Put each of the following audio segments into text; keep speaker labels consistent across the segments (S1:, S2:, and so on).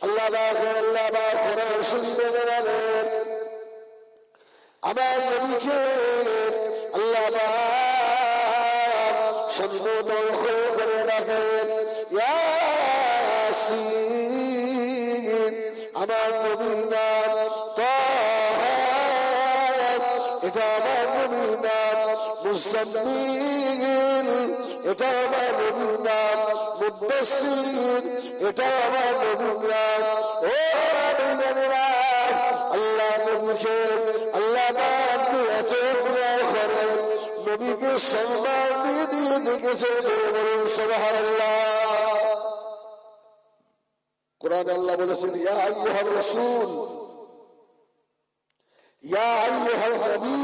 S1: আল্লাহ কোরআন শুনতে বলেন আমার নবীকে আল্লাহ সম্বোধন করে রাখেন ইয়াসিন। আমার নবীর নাম তাহা, এটা আমার নবীর নাম মুজাম্মিল, এটা আমার নবীর নাম মুদাসসির, এটা আমার নবীর নাম। ও নবীরা, আল্লাহ নবীকে আল্লাহ নাম দিয়ে এত প্রিয় করেন, নবীকে সম্মান দিয়ে দিয়ে ডেকেছে। বলুন সুবহানাল্লাহ। কোরআন আল্লাহ বলেছেন ইয়া আইয়ুহার রাসূল, ইয়া আইয়ুহান নবী,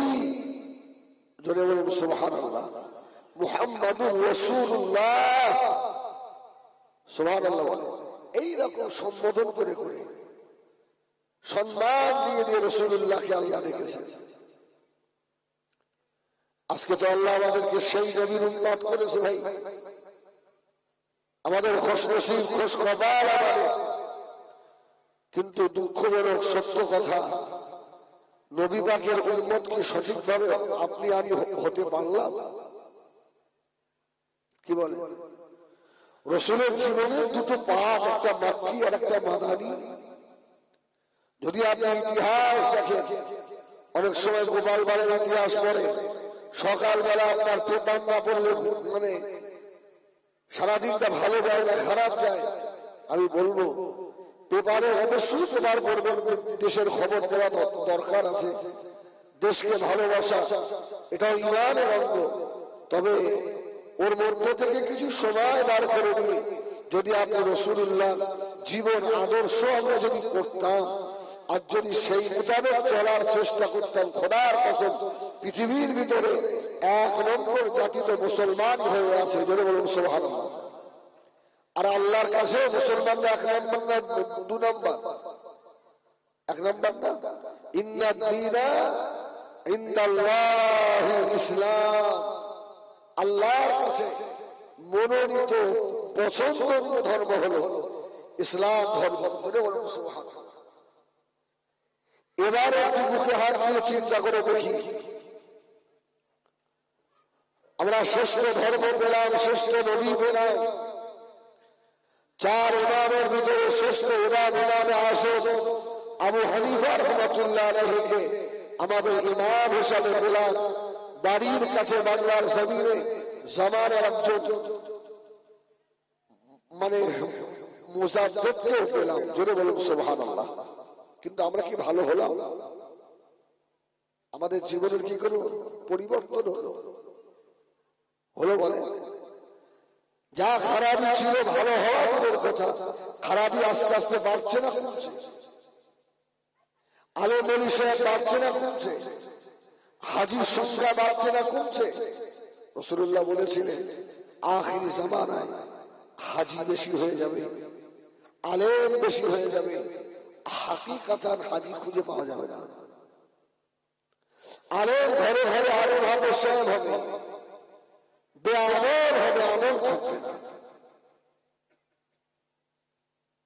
S1: জোরে বলুন সুবহানাল্লাহ। মুহাম্মাদুর রাসূলুল্লাহ, সুবহানাল্লাহ বলেন। এইরকম সম্বোধন করে করে সম্মান দিয়ে দিয়ে রাসূলুল্লাহকে আল্লাহ ডেকেছেন। আজকে তো আল্লাহ আমাদেরকে সেই নবীর উম্মত করেছে ভাই। আমাদের খুশনসিব খুশখবর আমাদের, কিন্তু দুঃখজনক সত্য কথা, নবী পাকের উম্মত কি সঠিকভাবে আপনি আমি হতে পারলাম? কি বলে? রাসূলের জীবনে দুটো পাঠ, একটা মাক্কি আর একটা মাদানী। যদি আপনি ইতিহাস দেখেন, অনেক সময় গোপাল বাড়ির ইতিহাস পড়ে, সকালবেলা আপনার পেপার না পড়লে মানে সারাদিনটা ভালো যায় না, খারাপ যায়। আমি বলবো পেপারে অবশ্যই পেপার পড়বেন, দেশের খবর দেওয়া দরকার আছে, দেশকে ভালোবাসা, এটাও ঈমানের অঙ্গ। তবে ওর মধ্য থেকে কিছু সময় বার করে নিয়ে যদি আপনি রাসূলুল্লাহ জীবন আদর্শ আমরা যদি করতাম আর যদি সেই মোতাবেক চলার চেষ্টা করতাম, খোদার কসম পৃথিবীর ভিতরে 1 নম্বর জাতি তো মুসলমান হয়ে আছে। যদি বলুন সুবহানাল্লাহ। আর আল্লাহর কাছে মুসলমানরা 1 নম্বর না 2 নম্বর? 1 নম্বর না। ইন্নাদ দীনা ইনদাল্লাহিল ইসলাম, আল্লাহর কাছে মনোনীত পছন্দনীয় ধর্ম হলো ইসলাম ধর্ম। বলে বলুন সুবহানাল্লাহ। এবার একটু মুখে হাত দিয়ে চিন্তা করে দেখি, আমরা শ্রেষ্ঠ ধর্ম পেলাম, শ্রেষ্ঠ নবী পেলাম, 4 ইমামের ভিতরে শ্রেষ্ঠ ইমাম ইমামে আযম আবু হানিফা রাহমাতুল্লাহ আলাইহিকে আমাদের ইমাম হিসাবে পেলাম। বাড়ির কাছে বাংলার জমিনে জামানের একজন মানে মুজাদ্দিদকেও পেলাম। জোরে বলুন সুবহানাল্লাহ। কিন্তু আমরা কি ভালো হলাম? আমাদের জীবনের কি কোনো পরিবর্তন হলো বলে? যা খারাপই ছিল ভালো হওয়া দূরের কথা, খারাপই আস্তে আস্তে বাড়ছে না কমছে? আলেম ওলি সাহেব বাড়ছে না কমছে? হাজির সংখ্যা বাড়ছে না কমছে? রাসূলুল্লাহ বলেছিলেন আখির জামানায় হাজি বেশি হয়ে যাবে, আলেম বেশি হয়ে যাবে, হাকিকাতান হাজি খুঁজে পাওয়া যাবে না। আলেম ঘরে ঘরে আলেম হবে, সাহেব হবে, বেআমল হবে, আমল থাকবে না,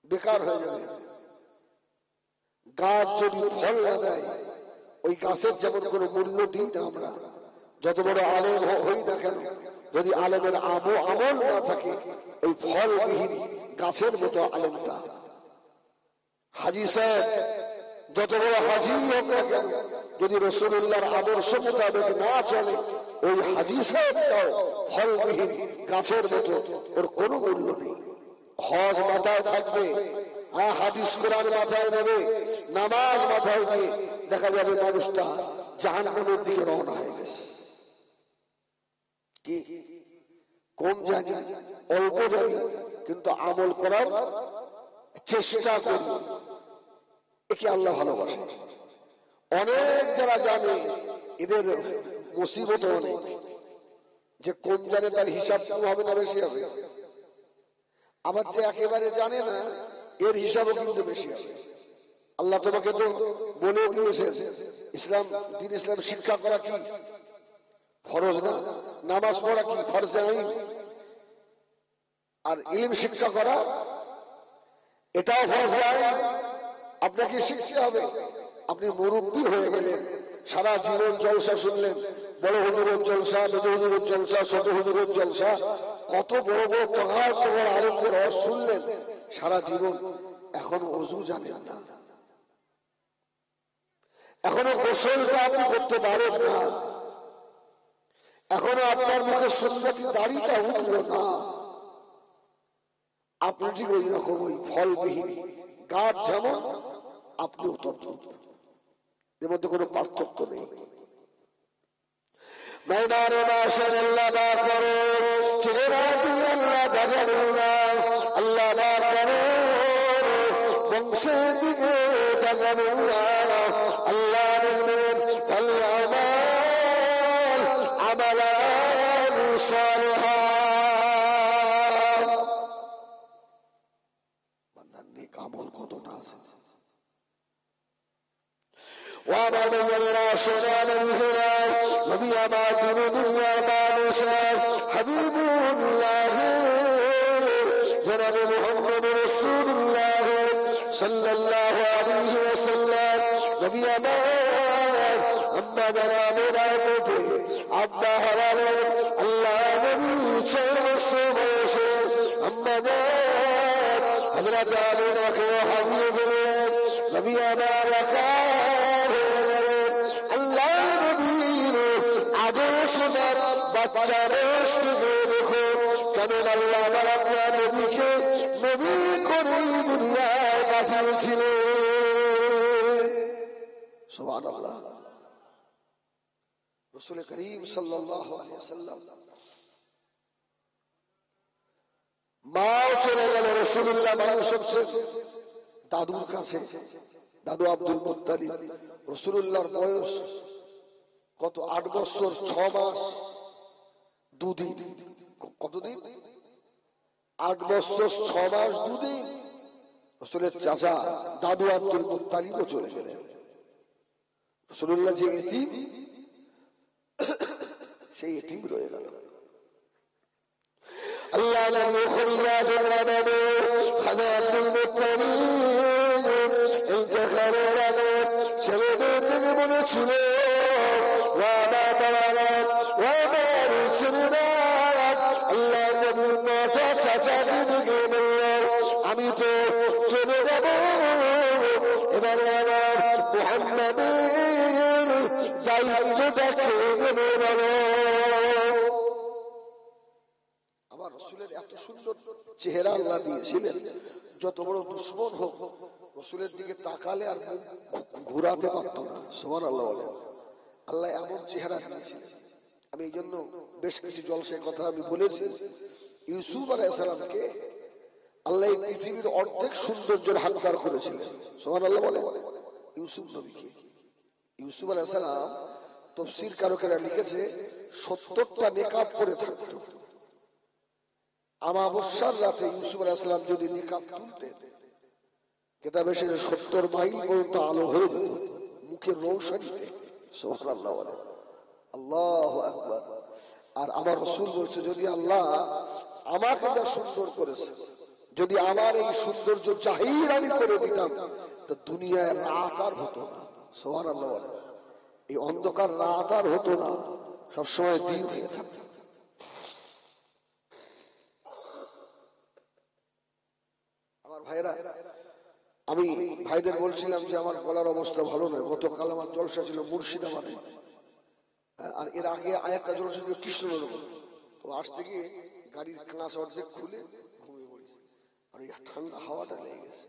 S1: বেকার হয়ে যাবে। গাছ যদি ফল না দেয়, ওই গাছের যেমন কোনো মূল্য দিই না আমরা, যত বড় আলেম হই না কেন, যদি আলেমের আমল না থাকে, ওই ফলবিহীন গাছের মতো আলেমটা। হাজি সাহেব যত বড় হাজি হোক না কেন, যদি রাসূলুল্লাহর আদর্শ মোতাবেক না চলে, ওই হাজি সাহেবটাও ফলবিহীন গাছের মতো, ওর কোনো মূল্য নেই। হজ মাথায় থাকবে, হাদিস কোরআন মাথায় নেবে, নামাজ মাথায় দিয়ে দেখা যাবে মানুষটা জাহান্নামের দিকে রওনা হয়ে গেছে। কি কম জানি, অল্প জানি, কিন্তু আমল করার চেষ্টা করি, একে আল্লাহ ভালোবাসে। অনেক যারা জানে এদের মুসিবত অনেক, যে কম জানে তার হিসাব কম হবে না বেশি হবে, আবার যে একেবারে জানে না এর হিসাবও কিন্তু বেশি হবে। আল্লাহ তোমাকে তো বলে দিয়েছেন ইসলাম, দিন ইসলাম শিক্ষা করা কি ফরজ না? নামাজ পড়া কি ফরজে আইন? আর ইলম শিক্ষা করা এটাও ফরজ। আপনাকে শিখতে হবে। আপনি মুরব্বী হয়ে গেলেন, সারা জীবন জলসা শুনলেন, বড় হুজুরের জলসা, মেজ হুজুরের জলসা, ছোট হুজুরের জলসা, কত বড় বড় প্রধান তোমার আনন্দের রস শুনলেন সারা জীবন, এখনো ওযু জানেন না, এখনো গোসলটা আপনি করতে পারেন না, এখনো আপনার মুখে সুন্নতি দাড়িটা উঠল না, আপনি ঠিক ওই রকম ওই ফলবিহীন গাছ যেমন আপনিও তদ্রূপ, এর মধ্যে কোনো পার্থক্য নেই। ময়দানে মাশাআল্লাহ না করো, চেহারা দিয়ে আল্লাহ দেখাবেন না, আল্লাহ না করো বংশের দিকে দেখাবেন না, আল্লাহ বলবেন ফালইআমাল আমালান সালিহা, বান্দার নেক আমল কতটা আছে। وعمل يلنا شرعنا الهنا نبي ما دين دنيا ما نشاء حبيب الله جناب محمد رسول الله صلى الله عليه وسلم نبي ما أما جناب نعمته عبا حواله الله نبي شير الصبوش أما جناب حضرت عبنا خير حبيب الله نبي ما رخاه বাচ্চারা দেখো কেমন আল্লাহ আপনার নবীকে নবী করে দুনিয়ায় পাঠিয়েছিলেন। সুবহানাল্লাহ। রাসূল করিম সাল্লাল্লাহু আলাইহি ওয়াসাল্লাম মাও চলে গেল, রাসূলুল্লাহ মানুষ হচ্ছে দাদুর কাছে, দাদু আব্দুল মুত্তালিব। রাসূলুল্লাহর বয়স কত? 8 বছর 6 মাস 2 দিন। কতদিন? 8 বছর 6 মাস 2 দিন। রাসূলের চাচা দাদু আব্দুল মুত্তালিবও চলে গেলেন। রাসূলুল্লাহ যে এতিম, সেই এতিম রয়ে গেল। আল্লাহ নবী খলিফা জনাব খাজা আব্দুল মুত্তালিব ইন্তেকালের আগে ছেলেদের দিকে মনে ছিল আমি তো চলে যাব, এবারে আমার মুহাম্মাদের দায়িত্বটাকে নেবে বলো। আমার রাসূলের এত সুন্দর চেহারা আল্লাহ দিয়েছিলেন, যত বড় দুশমন হোক রাসূলের দিকে তাকালে আর ঘুরাতে পারত না। সুবহানাল্লাহ বলেন। আল্লাহ এমন চেহারা দিয়েছিলেন। আমি এই জন্য বেশ কিছু জলসার কথা আমি বলেছি। ইউসুফ আলাইহিস সালামকে আল্লাহ এই পৃথিবীর অর্ধেক সৌন্দর্যের হাতদার করেছিলেন। সুবহানাল্লাহ বলেন। ইউসুফ নবীকে, ইউসুফ আলাইহিস সালাম তাফসীর কারকেরা লিখেছে 70টা নেকাব পরে থাকত। আমাবস্যার রাতে ইউসুফ আলাইহিস সালাম যদি নেকাব তুলতেন, কিতাবে এসে 70 মাইল পর্যন্ত আলো হয়ে যেত মুখের রৌশনীতে। সুবহানাল্লাহ বলেন। আল্লাহু আকবার। আর আমার রাসূল বলছে, যদি আল্লাহ আমাকে যা সুন্দর করেছে, যদি আমার এই সৌন্দর্য জাহির আমি করে দিতাম, তো দুনিয়ায় রাত আর হতো না। সুবহানাল্লাহ বলেন। এই অন্ধকার রাত আর হতো না, সবসময় দিন হয়ে থাকতো। আমার ভাইরা, আমি ভাইদের বলছিলাম যে আমার গলার অবস্থা ভালো নয়। গতকাল আমার জলসা ছিল মুর্শিদাবাদে, আর এর আগে আরেকটা জলসা ছিল কৃষ্ণনগর। তো আজ থেকে গাড়ির কাঁচ অর্ধেক খুলে ঘুমিয়ে পড়েছি, আর এই ঠান্ডা হাওয়াটা লেগে গেছে।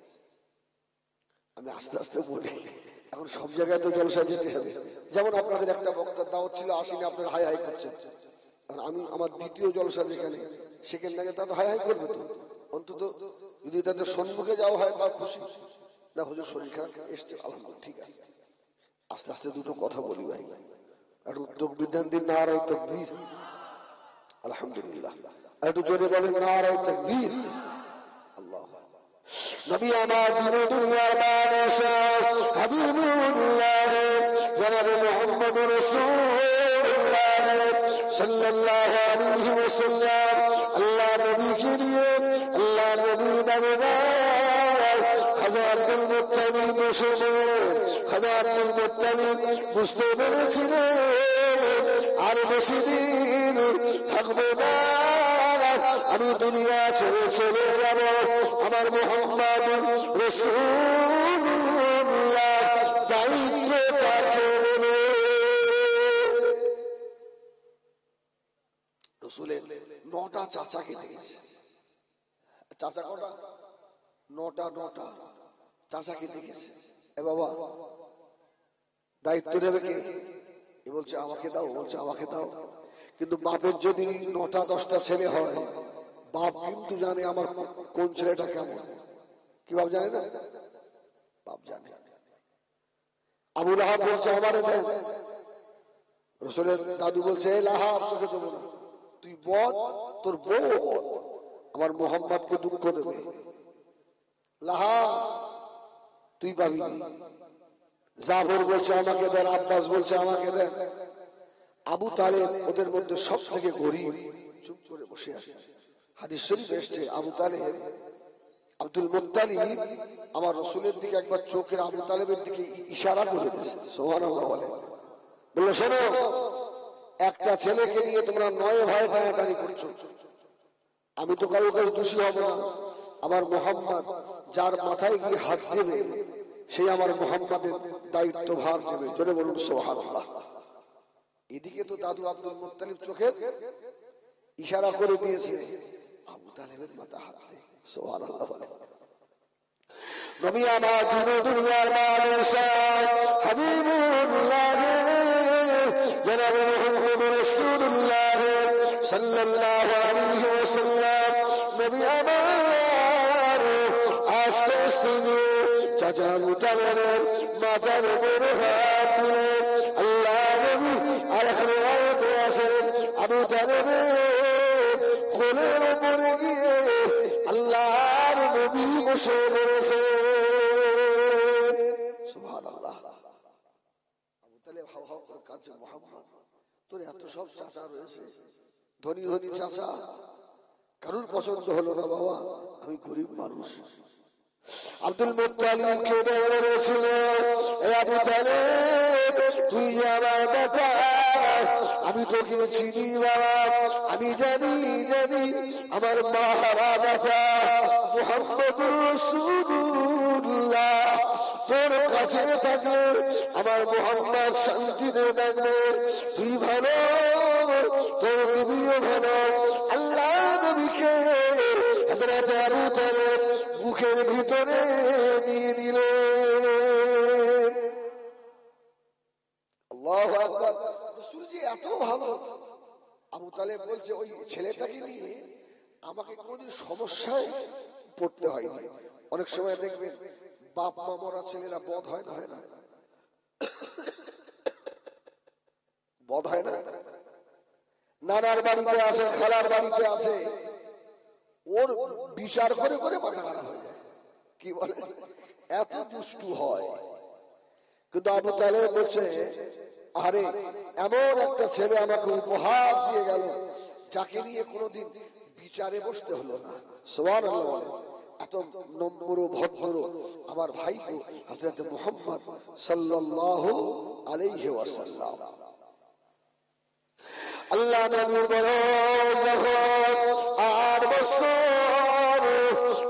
S1: আমি আস্তে আস্তে বলি, এখন সব জায়গায় তো জলসা যেতে হবে। যেমন আপনাদের একটা বক্তার দাওয়াত ছিল, আসেনি, আপনারা হাই হাই করছেন। আর আমি আমার দ্বিতীয় জলসা যেখানে, সেখানে লাগে তারা হাই হাই করবে। তো অন্তত যদি তাদের সম্মুখে যাওয়া হয় তা খুশি না। হুজুর শরীর খারাপ এসছে, আলহামদুলিল্লাহ, ঠিক আছে। আস্তে আস্তে দুটো কথা বলি ভাই, আর উদ্যোগ বিধান দিন নারায়ে তাকবীর, আলহামদুলিল্লাহ। একটু জোরে বলেন নারায়ে তাকবীর। আল্লাহু নবী আমার দিন দুনিয়ার বাদশা হাবিবুল্লাহ জনাব মুহাম্মদুর রাসূলুল্লাহ সাল্লাল্লাহু আলাইহি ওয়াসাল্লাম আল্লাহ নবীকে নিয়ে, আল্লাহ নবী দরবার আব্দুল মুত্তালিব বসে খাজা আব্দুল মুত্তালিব বুঝতে পেরেছিলেন আর বেশি দিন থাকবো না, আমি দুনিয়া ছেড়ে চলে যাব। আমার মুহাম্মদ রাসূলুল্লাহ দায়িত্বটা করবে। রাসূলের 9টা চাচাকে দেখেছে। চাচা কটা? 9টা চাচাকে দেখেছে। এ বাবা দায়িত্ব নেবে কে? এ বলছে আমাকে দাও, বলছে আমাকে দাও। কিন্তু বাপের যদি 9টা 10টা ছেলে হয়, বাপ কিন্তু জানে আমার কোন ছেলেটা কেমন। কি বাপ জানে না? বাপ জানে। আবু লাহাব বলছে আমারে দেন। রাসূলের দাদু বলছে এ লাহাব তোকে দেবো না, তুই বল, তোর বউ বল, আমার মুহাম্মদকে দুঃখ দেবে। লাহাব তুই পাবি না। জাফর বলছে আমাকে দেন, আব্বাস বলছে আমাকে দেন। আবু তালেব ওদের মধ্যে সব থেকে গরিব, চুপ করে বসে আছে। হাদিস শরীফে এসেছে আবু তালেব আব্দুল মুত্তালিব আমার রাসূলের দিকে একবার চোখের আবু তালেবের দিকে ইশারা করে দিয়েছে। সুবহানাল্লাহ বলে, বললো শোনো, একটা ছেলেকে নিয়ে তোমরা 9 ভাই টানাটানি করছো, আমি তো কারোর কাছে দোষী হব না। আমার মুহাম্মদ যার মাথায় গিয়ে হাত দেবে সেই আমার মুহাম্মাদের দায়িত্ব ভার নেবে। জোরে বলুন সুবহানাল্লাহ। এদিকে তো দাদু আব্দুল মুত্তালিব চোখের ইশারা করে দিয়েছে, আবু তালেবের মাথা হাত দেয়। সুবহানাল্লাহ বলে। নবী আমার দিন দুনিয়ার মানুষ হাবিবুল্লাহ জনাব মুহাম্মদ রাসূলুল্লাহ সাল্লাল্লাহু আলাইহি ওয়াসাল্লাম, নবী আমার আস্তে আস্তে চাচা আবু তালেবের মাথার উপরে হাত দিলেন। আল্লাহ নবী আর খেলাতে আসেন আবু তালেবের কোলের উপরে গিয়ে আল্লাহর নবী বসে রয়েছে। সুবহানাল্লাহ। আবু তালেব হাও হাও করে কাঁদছে, মুহাম্মদ তোর এত সব চাচা রয়েছে, ধনী ধনী চাচা, কারুর পছন্দ হলো না বাবা, আমি গরিব মানুষ। আব্দুল মুত্তালিব কে বলেছিল, এ আবু তালেব তুই আমার বাবা, আমি তোকে চিনি বাবা, আমি জানি আমার মা হারা বাবা মুহাম্মদুর রাসূলুল্লাহ তোর কাছে থাকলে আমার মুহাম্মদ শান্তিতে থাকবে, তুই ভালো, তোর নবীও ভালো। আল্লাহ নবীকে হযরত আবু তালেব মুখের ভিতরে নিয়ে নিলেন। আল্লাহু আকবার। রাসূল জি এত ভালো। আবু তালেব বলছে ওই ছেলেটাকে নিয়ে আমাকে কোনদিন সমস্যায় পড়তে হয়নি। অনেক সময় দেখবেন বাপ মা মরা ছেলেরা বদ হয় না, হয় না, বদ হয় না, নানার বাড়িতে আছে, খালার বাড়িতে আছে, ওর বিচার করে করে মাথা খারাপ হয়ে যায়। কি বলে, এত দুষ্টু হয়। কিন্তু আবু তালেব বলছে আরে এমন একটা ছেলে আমাকে উপহার দিয়ে গেল যাকে নিয়ে কোনোদিন বিচারে বসতে হলো না। সুবহানাল্লাহ বলে। এত নম্র ভদ্র আমার ভাইপো হযরত মুহাম্মদ সাল্লাল্লাহু আলাইহি ওয়াসাল্লাম। আল্লাহ নবীর বয়স 8 বছর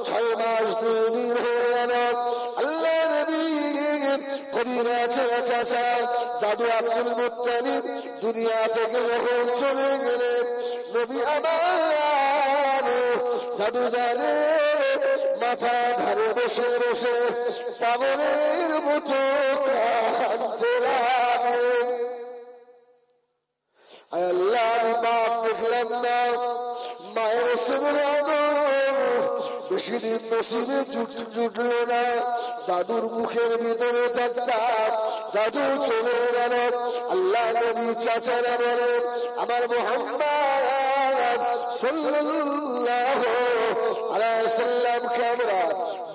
S1: 6 মাস 2 দিন হয়ে গেল। আল্লাহ নবী কবিরা চাচা দাদু আব্দুল মুত্তালিব দুনিয়া থেকে যখন চলে গেলেন, নবী আমার দাদু জানে মাথা ধারে বসে বসে পাগলের মতো কাঁদতে লাগলেন। আল্লাহ আমি বাপ দেখলাম না, মায়ের বেশি দিন নসিবে জুটল না, দাদুর মুখের ভিতরে থাকতাম, দাদু চলে গেল। আল্লাহ নবী চাচারা বলেন আমার মুহাম্মদ সাল্লাল্লাহু আলাইহি ওয়াসাল্লামকে আমরা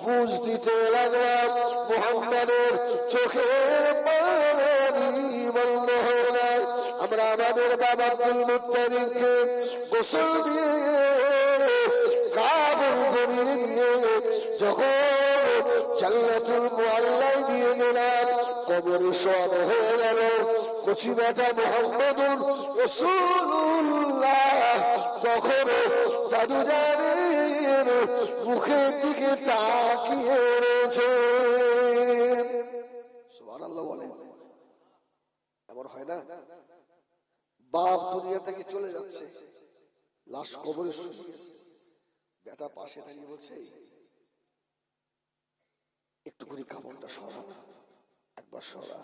S1: বুঝ দিতে লাগলাম। মুহাম্মদের চোখে পানি বন্ধ হয়ে না। আমরা আমাদের বাবা আব্দুল মুত্তালিবকে গোসল দিয়ে কাপড় পরিয়ে নিয়ে যখন জান্নাতুল মুআল্লায় নিয়ে গেলাম, কবরে শোয়ানো হয়ে গেল। কচি বেটা মুহাম্মদুর রাসূলুল্লাহ তখন দাদু জানের মুখের দিকে তাকিয়ে রয়েছে। সুবহানাল্লাহ বলেন। এমন হয় না, বাপ দুনিয়া থেকে চলে যাচ্ছে, লাশ কবরে শুয়ে গেছে, বেটা পাশে দাঁড়িয়ে বলছে একটু করে কাপড়টা সরা, একবার সরা।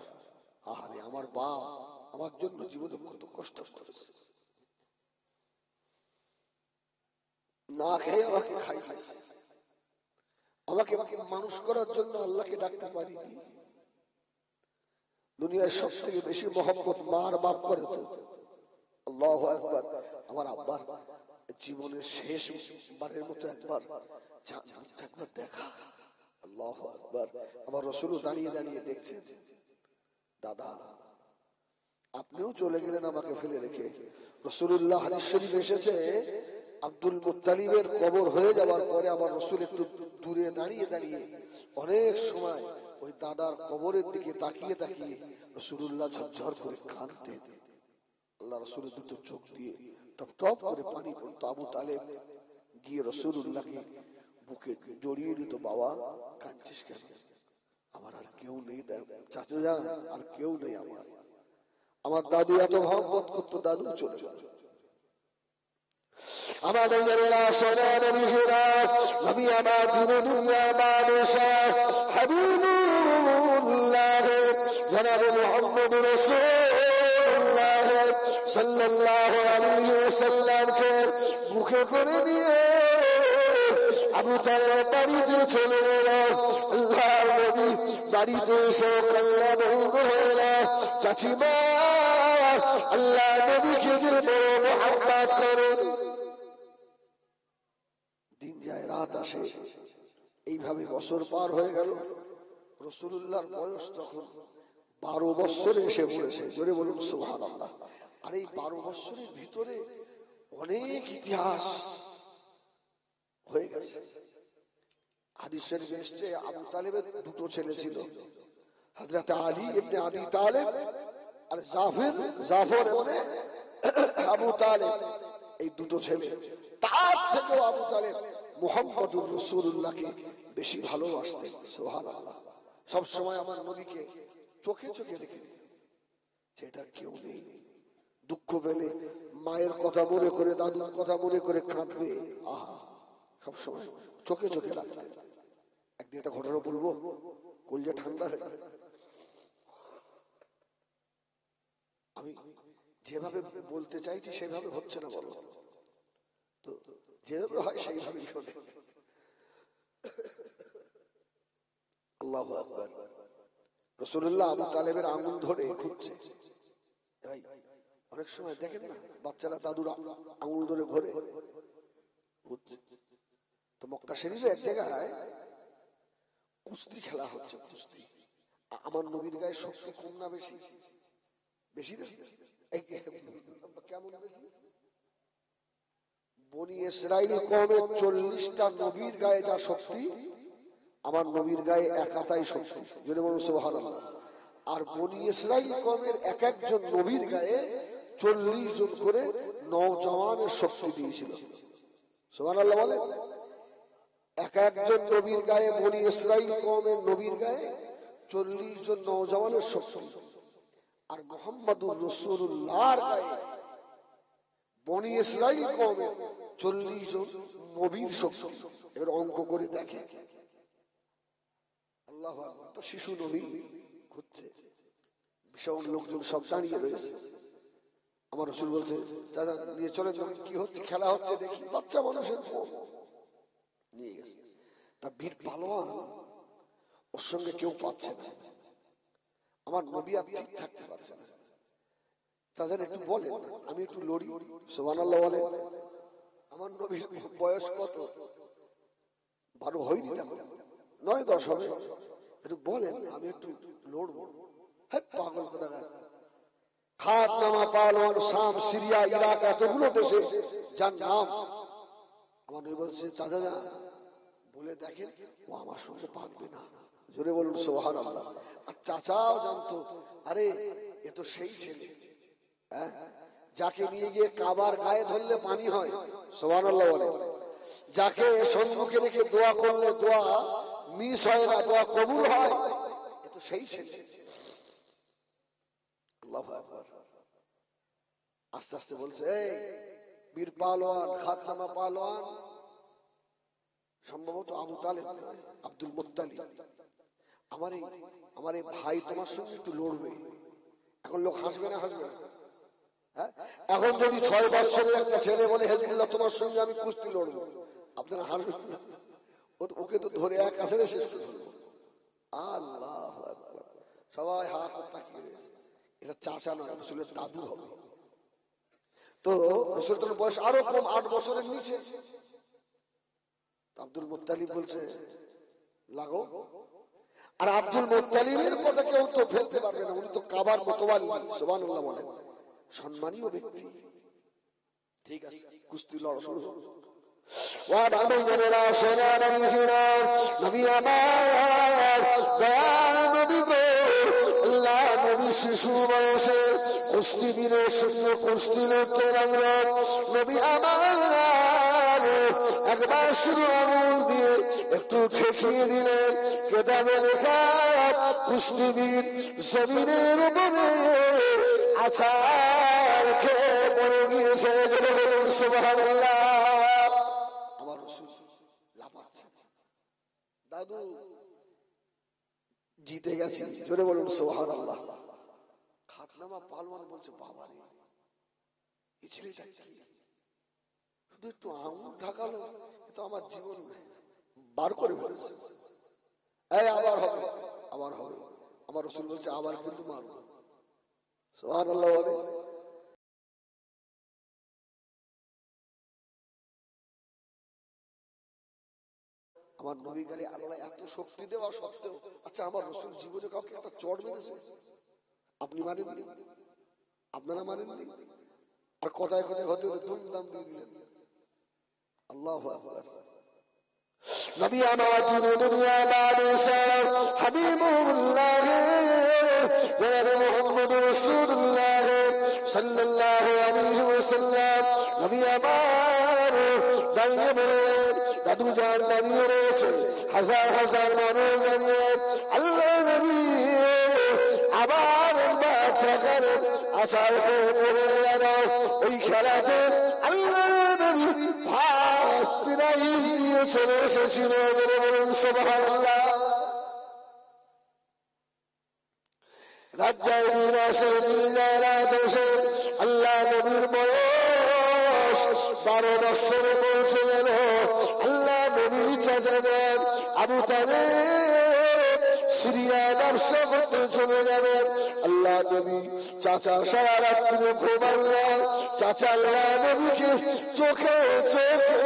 S1: আহারে আমার বাপ আমার জন্য জীবনে কত কষ্ট করেছে, না খেয়ে আমাকে খাইয়েছে, আমাকে মানুষ করার জন্য আল্লাহকে ডাকতে পারিনি। দুনিয়ায় সব থেকে বেশি মহব্বত মার বাপ করে তো। আল্লাহু আকবার। আমার আব্বার জীবনের শেষ বারের মতো একবার দেখা। আল্লাহু আকবার। আমার রাসূল দাঁড়িয়ে দাঁড়িয়ে দেখছেন, দাদা আপনিও চলে গেলেন আমাকে ফেলে রেখে। রাসূলুল্লাহ হাদিস শরীফ এসেছে, আব্দুল মুত্তালিবের কবর হয়ে যাওয়ার পরে আমার রাসূল একটু দূরে দাঁড়িয়ে দাঁড়িয়ে অনেক সময় ওই দাদার কবরের দিকে তাকিয়ে তাকিয়ে রাসূলুল্লাহ ঝরঝর করে কাঁদতেন। আল্লাহ রাসূলের দুটো চোখ দিয়ে টপ টপ করে পানি পড়তো। আবু তালেব গিয়ে রাসূলুল্লাহকে বুকে জড়িয়ে নিত, বাবা কাঁদছিস কেন? আমার আর কেউ নেই চাচা যান, আর কেউ নেই আমার। আমার দাদু এত মহব্বত করতো, দাদু চলে গেল। আমার নবীরা সোনার নবীরা, নবী আমার দিনে দুনিয়া বাদশাহ হাবিবুল্লাহ জনাব মুহাম্মদুর রাসূলুল্লাহ সাল্লাল্লাহু আলাইহি ওয়াসাল্লামকে মুখে করে নিয়ে আবু তালেব বাড়িতে চলে গেল। আল্লাহর নবী বাড়িতে এসে কান্না বন্ধ হয়ে গেল। চাচিমা আল্লাহ নবীকে যে বড় মুহাব্বত করেন। দিন যায় রাত আসে, এইভাবে বছর পার হয়ে গেল। রাসূলুল্লাহর বয়স তখন 12 বছরে এসে পড়েছে। জোরে বলুন সুবহানাল্লাহ। আর এই 12 বছরের ভিতরে অনেক ইতিহাস হয়ে গেছে। হাদিস শরীফে এসেছে আবু তালেবের দুটো ছেলে ছিল, হযরত আলী ইবনে আবি তালেব আর জাফর ইবনে আবু তালেব। এই দুটো ছেলে, তার থেকেও আবু তালেব মুহাম্মদুর রাসূলুল্লাহকে বেশি ভালোবাসতেন। সুবহানাল্লাহ। সব সময় আমার নবীকে চোখে চোখে রেখে দিতেন, সেটা কেউ নেই। দুঃখ পেলে মায়ের কথা মনে করে, দাদুর কথা মনে করে কাঁদবে। আহা, সব সময় চোখে চোখে রাখতেন। একদিন একটা ঘটনা বলবো, কলজা ঠান্ডা হয়ে আমি যেভাবে বলতে চাইছি সেভাবে হচ্ছে না, বলো তো যেভাবে হয় সেইভাবেই শোনে। আল্লাহু আকবার। রাসূলুল্লাহ আবু তালেবের আঙুল ধরে খুঁজছে। ভাই অনেক সময় দেখেন না, বাচ্চারা দাদুর আঙুল ধরে ঘোরে খুঁজছে। তো মক্কা শরীফে এক জায়গায় কুস্তি খেলা হচ্ছে, কুস্তি। আমার নবীর গায়ে শক্তি কম না বেশি? বেশি না? কেমন বেশি? বনি ইসরাইল কওমের 40টা নবীর গায়ে যা শক্তি, আমার নবীর গায়ে একাতাই শক্তি। যদি বলুন সুবহানাল্লাহ। আর বনি ইসরাইল কওমের এক একজন নবীর গায়ে 40 জন করে নওজওয়ানের শক্তি দিয়েছিল। সুবহানাল্লাহ বলে। এক একজন নবীর গায়ে, বনি ইসরাইল কওমের নবীর গায়ে 40 জন নওজওয়ানের শক্তি। আর মুহাম্মদুর রাসূলুল্লাহর গায়ে বনি ইসরাইল কওমের 40 জন নবীর শক্তি। এবার অঙ্ক করে দেখে। আল্লাহু আকবার। তো শিশু নবী ঘুরছে, বিশাল লোকজন সব দাঁড়িয়ে রয়েছে। আমার রাসূল বলছে, দাদা নিয়ে চলে যান, কি হচ্ছে? খেলা হচ্ছে দেখি। বাচ্চা মানুষের নিয়ে গেছে। তা বীর পালোয়ান, ওর সঙ্গে কেউ পাচ্ছে না। আমার নবী আর ঠিক থাকতে পারছে না। তাদের একটু বলেন না, আমি একটু লড়ি। সুবহানাল্লাহ বলে। আমার নবীর বয়স কত? 12 হয়নি, 9-10 হবে। একটু বলেন, আমি একটু লড়বো। হ্যাঁ পাগল কোথাকার। খাত নামা পালোয়ান, শাম, সিরিয়া, ইরাক, এতগুলো দেশে যার নাম। আমার নবী বলছে, চাচা যা বলে দেখেন, ও আমার সঙ্গে পারবে না। জোরে বলুন সুবহানাল্লাহ। আর চাচাও জানতো, আরে এ তো সেই ছেলে, হ্যাঁ, যাকে নিয়ে গিয়ে কাবার গায়ে ধরলে পানি হয়, সুবহানাল্লাহ বলে, যাকে সম্মুখে রেখে দোয়া করলে দোয়া মিস হয় না, দোয়া কবুল হয়, এ তো সেই ছেলে। আল্লাহু আকবার। আস্তে আস্তে বলছে, এই বীর পালোয়ান, খাতনামা পালোয়ান, সম্ভবত আবু তালেব, আব্দুল মুত্তালিব, আমার এই ভাই তোমার সঙ্গে একটু লড়বে। এখন লোক হাসবে না, হাসবে না? হ্যাঁ, এখন যদি 6 বছরের একটা ছেলে বলে হেজবুল্লাহ তোমার সঙ্গে আমি কুস্তি লড়বো, আপনারা হাসবেন না? ওকে তো ধরে এক আসরে শেষ করে ফেলবো। আল্লাহু আকবার। সবাই হাত তাকিয়ে রয়েছে। এটা চাচা নয়, রসুলের দাদু হবে। তো রসুলের বয়স আরো কম, 8 বছরের নিচে। আব্দুল মুত্তালিব বলছে লাগো। আর আব্দুল মুত্তালিবের কথা কেউ তো ফেলতে পারবে না, উনি তো কাবার মোতওয়ালি, সুবহানাল্লাহ বলেন, সম্মানীয় ব্যক্তি। ঠিক আছে, কুস্তি লড়া শুরু হলো। শিশু বয়সে কুস্তিবীরের সঙ্গে কুস্তি লড়তে লাগলো নবী আমার। একবার শুধু আঙুল দিয়ে একটু ঠেকিয়ে দিলে কেতাবে লেখা কুস্তিবীর জমিনের উপরে আছাড় খেয়ে পড়ে গিয়েছে। সুবহানাল্লাহ। আমার রাসূল লাফাচ্ছে, দাদু জিতে গেছি, জোরে বলুন সুবহানাল্লাহ। খাতনামা পালোয়ান বলছে, বাবা রে, এই ছেলেটা কি, শুধু একটু আঙুল ঢাকালো, তো আমার জীবন বার করে ফেলেছে। এই আবার হবে, আবার হবে। আমার রাসূল বলছে, আবার কিন্তু মারবো। সুবহানাল্লাহ বলে। আমার নবী গালে আল্লাহ এত শক্তি দেওয়া সত্ত্বেও, আচ্ছা আমার রাসূল জীবনে কাউকে একটা চড় মেরেছে? আপনি মানেননি, আপনারা মানেননি, আর কথায় কথায় হতে হতে ধুমধাম দিয়ে দিলেন। আল্লাহু আকবার। নবী আমার দুনিয়া বাদশাহ হাবিবুল্লাহ মুহাম্মদুর রাসূলুল্লাহ সাল্লাল্লাহু আলাইহি ওয়াসাল্লাম, নবী আমার দাঁড়িয়ে বললেন, দাদু জান দাঁড়িয়ে রয়েছে, হাজার হাজার মানুষ দাঁড়িয়ে, আল্লাহ নবী আবার ঠেকালেন, আশায় পড়ে গেল। ওই খেলাতে আল্লাহ নবী ফার্স্ট প্রাইজ নিয়ে চলে এসেছিল। সুবহানাল্লাহ। রাত যায় দিন আসে, দিন যায় রাত আসে, আল্লাহ নবীর বয়স 12 বছরে পৌঁছে গেল। আল্লাহ নবী চাচা যান আবু তালেব সিরিয়া ব্যবসা করতে চলে যাবেন। আল্লাহ নবী চাচা সারা রাত্রি ঘুমালেন। চাচা আল্লাহ নবীকে চোখে চোখে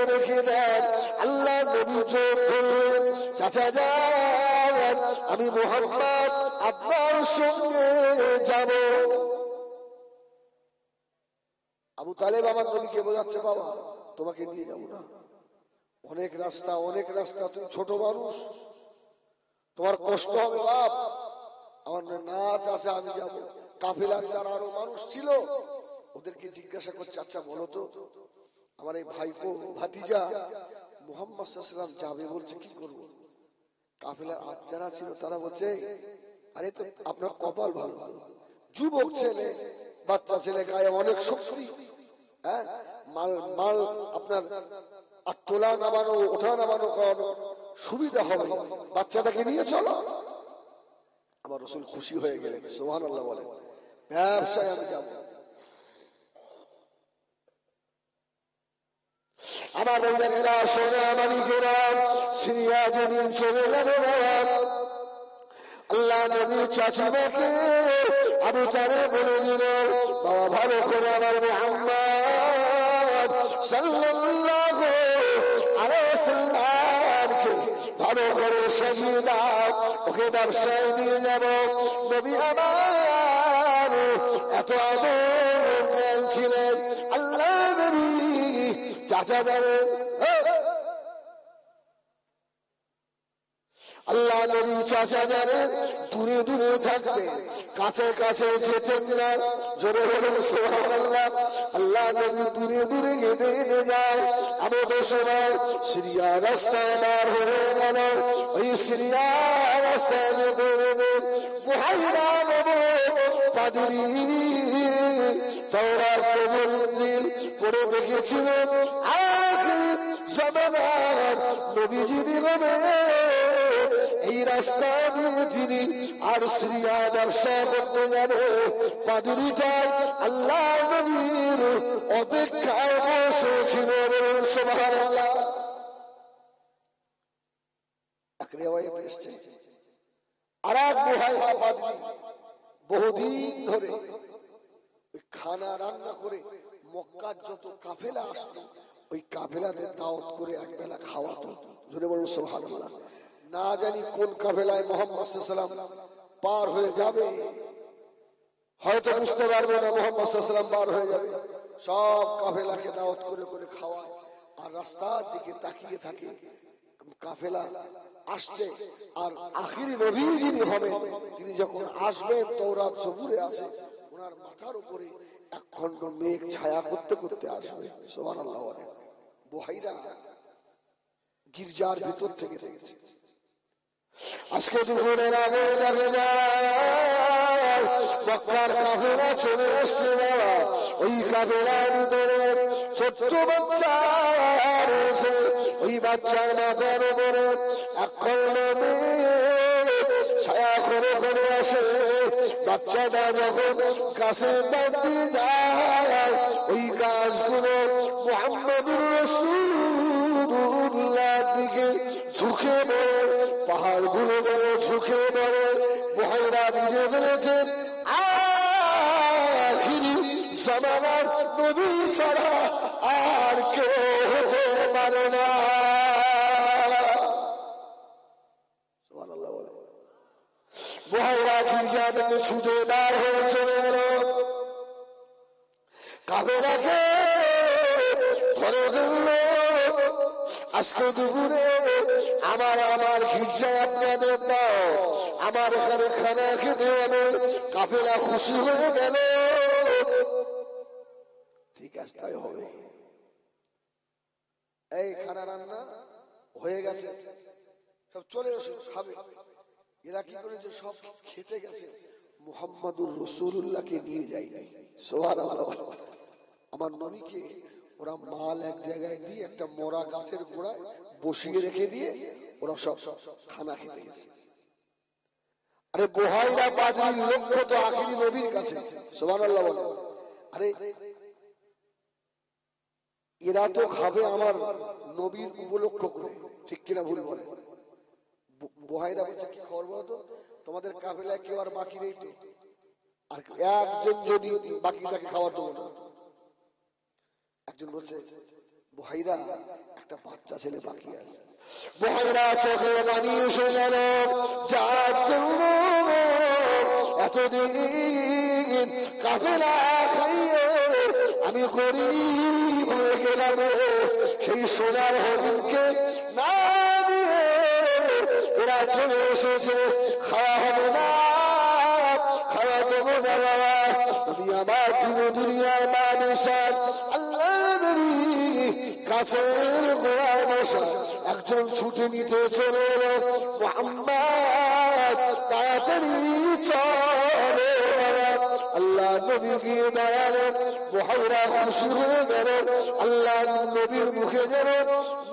S1: রেখে দেন। আল্লাহ নবী চোখ খুললেন, চাচা যান আমি মুহাম্মদ আপনার সঙ্গে যাব। আবু তালেব আমার নবীকে বোঝাচ্ছে, বাবা তোমাকে নিয়ে যাবো না, অনেক রাস্তা, অনেক রাস্তা, তুমি ছোট মানুষ, তোমার কষ্ট হবে বাপ। আমার নাচ আছে, আমি যাবো। কাফেলার যারা আরো মানুষ ছিল ওদেরকে জিজ্ঞাসা করছে, আচ্ছা বলো তো আমার এই ভাইপো ভাতিজা মুহাম্মদ সাল্লাল্লাহু আলাইহি ওয়াসাল্লাম যাবে বলছে, কি করবো? কাফেলার আর যারা ছিল তারা বলছে, আরে তো আপনার কপাল ভালো, যুবক ছেলে, বাচ্চা ছেলে, গায়ে অনেক শক্তি, হ্যাঁ, মাল মাল আপনার আর তোলা নামানো ওঠা নামানো করানো সুবিধা হবে, বাচ্চাটাকে নিয়ে চলো। আমার রাসূল খুশি হয়ে গেলেন, সুবহানাল্লাহ বলেন, ব্যবসায় আমি যাব। আমার বন্ধুরা সোনা মানিকেরা সিরিয়া যদি চলে যাবে বাবা, আল্লাহ নবী চাচিমাকে আবু তালেব বলে দিল, বাবা ভালো করে আমার মুহাম্মদ সাল্লাল্লাহু আলাইহি ওয়াসাল্লামকে ভালো করে সাজিয়ে দাও, ওকে ব্যবসায় নিয়ে যাব। নবী আমার এত আদর ছিলেন, আল্লাহ নবী চাচা যাবেন, আল্লাহ নবী চাচা জানেন দূরে দূরে থাকতেন, কাছে কাছে যেতেন না। জোরে বলুন সুবহানাল্লাহ। আল্লাহ নবী দূরে দূরে হেঁটে হেঁটে যায়। আমাদের সময় সিরিয়া রাস্তায় বার হয়ে গেল। ওই সিরিয়া রাস্তায় যেতে যেতে বুহাইরা নবী পাদরি তাওরাত সবুর ইনজিল পড়ে দেখেছিল আখির জামানার নবীজি হবে এই রাস্তা দিয়ে যিনি আর সিরিয়া ব্যবসা করতে যাবে। পাদরিটা আল্লাহ নবীর অপেক্ষায় বসেছিল। সুবহানাল্লাহ। এক রিওয়ায়াতে এসেছে আরব বুহাইরা পাদরি বহুদিন ধরে খানা রান্না করে মক্কার যত কাফেলা আসতো ওই কাফেলাদের দাওয়াত করে একবেলা খাওয়াতো। জোরে বলুন সুবহানাল্লাহ। না জানি কোন কাফেলায় মুহাম্মদ সাল্লাল্লাহু আলাইহি ওয়াসাল্লাম পার হয়ে যাবে, হয়তো বুঝতে পারবে না মুহাম্মদ সাল্লাল্লাহু আলাইহি ওয়াসাল্লাম পার হয়ে যাবে। সব কাফেলাকে দাওয়াত করে করে খাওয়ায় আর রাস্তার দিকে তাকিয়ে থাকে কাফেলা আসছে। আর আখিরি নবী যিনি হবেন তিনি যখন আসবেন তাওরাত সবুরে আছে ওনার মাথার উপরে একখণ্ড মেঘ ছায়া করতে করতে আসবে। সুবহানাল্লাহ। বুহাইরা গির্জার ভিতর থেকে দেখেছে। আজকে দুপুরের আগে দেখা যায় মক্কার কাফেলা চলে এসছে। বাবা ওই কাফেলার ভিতরে ছোট্ট বাচ্চা রয়েছে। ওই বাচ্চার মাথার উপরে একখণ্ড মেঘ ছায়া করে করে আসে। বাচ্চাটা যখন গাছে দাঁড়িয়ে যায় ওই গাছগুলো মুহাম্মদুর রাসূলুল্লাহর দিকে ঝুঁকে পড়ে, পাহাড়গুলো যেন ঝুঁকে পড়ে। বুহাইরা বুঝে ফেলেছে আখিরি জামানার নবী ছাড়া আর কেউ হতে পারে না। সুবহানাল্লাহ। বুহাইরা গির্জা থেকে ছুটে বার হয়ে চলে গেল। কাফেলাকে ধরে ফেলল। আজকে দুপুরে আমার গির্জায় আপনাদের দাও, আমার এখানে খানা খেতে হবে। কাফেলা খুশি হয়ে গেল। ঠিক আছে তাই হবে। এই খানা রান্না হয়ে গেছে, সব চলে এসো খাবে। এরা কি করেছে সব খেতে গেছে, মুহাম্মাদুর রাসূলুল্লাহকে নিয়ে যায় নাই। সুবহানাল্লাহ। আমার নবীকে ওরা মাল এক জায়গায় দিয়ে একটা মরা গাছের গোড়ায় বসিয়ে রেখে দিয়ে ওরা সব খানা খেতে গেছে। আরে বুহাইরা পাদরির লক্ষ্য তো আখিরি নবীর কাছে। সুবহানাল্লাহ বলে। আরে এরা তো খাবে আমার নবীর উপলক্ষ করে, ঠিক কিনা ভুল বলে? বুহাইরা বলছে কি খবর বলো তো, তোমাদের কাফেলায় কেউ আর বাকি নেই তো? আর একজন যদি বাকি তাকে খাওয়া দেবো না। একজন বলছে বুহাইরা একটা বাচ্চা ছেলে বাকি আছে। বুহাইরা চোখে পানি এসে গেল, যার জন্য এতদিন কাফেলা খাইয়ে আমি গরিব হয়ে গেলাম। সেই সোনার হরিণকে না দিয়ে এরা চলে এসেছে। খাওয়া হবে না, খাওয়া দেবো না বাবা। আমি আমার দুনিয়ায় মানুষের আল্লাহ নবী গাছের গোড়ায় বসা একজন ছুটে নিতে চলে এলো। মুহাম্মদ তাড়াতাড়ি চলে। আল্লাহ নবী গিয়ে দাঁড়ালেন। বুহাইরা খুশি হয়ে গেল। আল্লাহ নবীর মুখে যেন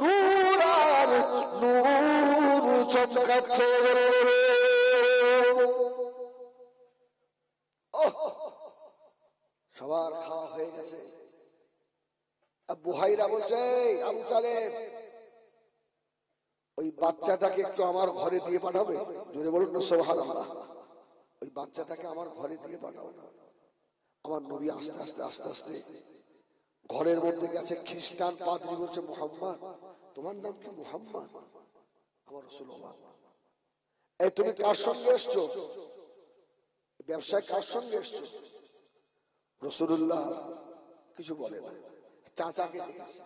S1: নূর আর নূর চমকাচ্ছে। সবার খাওয়া হয়ে গেছে। বুহাইরা বলছে আবু তালেব ওই বাচ্চাটাকে একটু আমার ঘরে দিয়ে পাঠাবে। জোরে বলুন না সুবহানাল্লাহ। ওই বাচ্চাটাকে আমার ঘরে দিয়ে পাঠাও না। আমার নবী আস্তে আস্তে আস্তে আস্তে ঘরের মধ্যে গেছে। খ্রিস্টান পাদ্রী বলছে মুহাম্মদ, তোমার নাম কি মুহাম্মদ? আমার রাসূলুল্লাহ। এই তুমি কার সঙ্গে এসছো? ব্যবসায় কার সঙ্গে এসছো? রাসূলুল্লাহ কিছু বলে না, চাচাকে দেখেছে।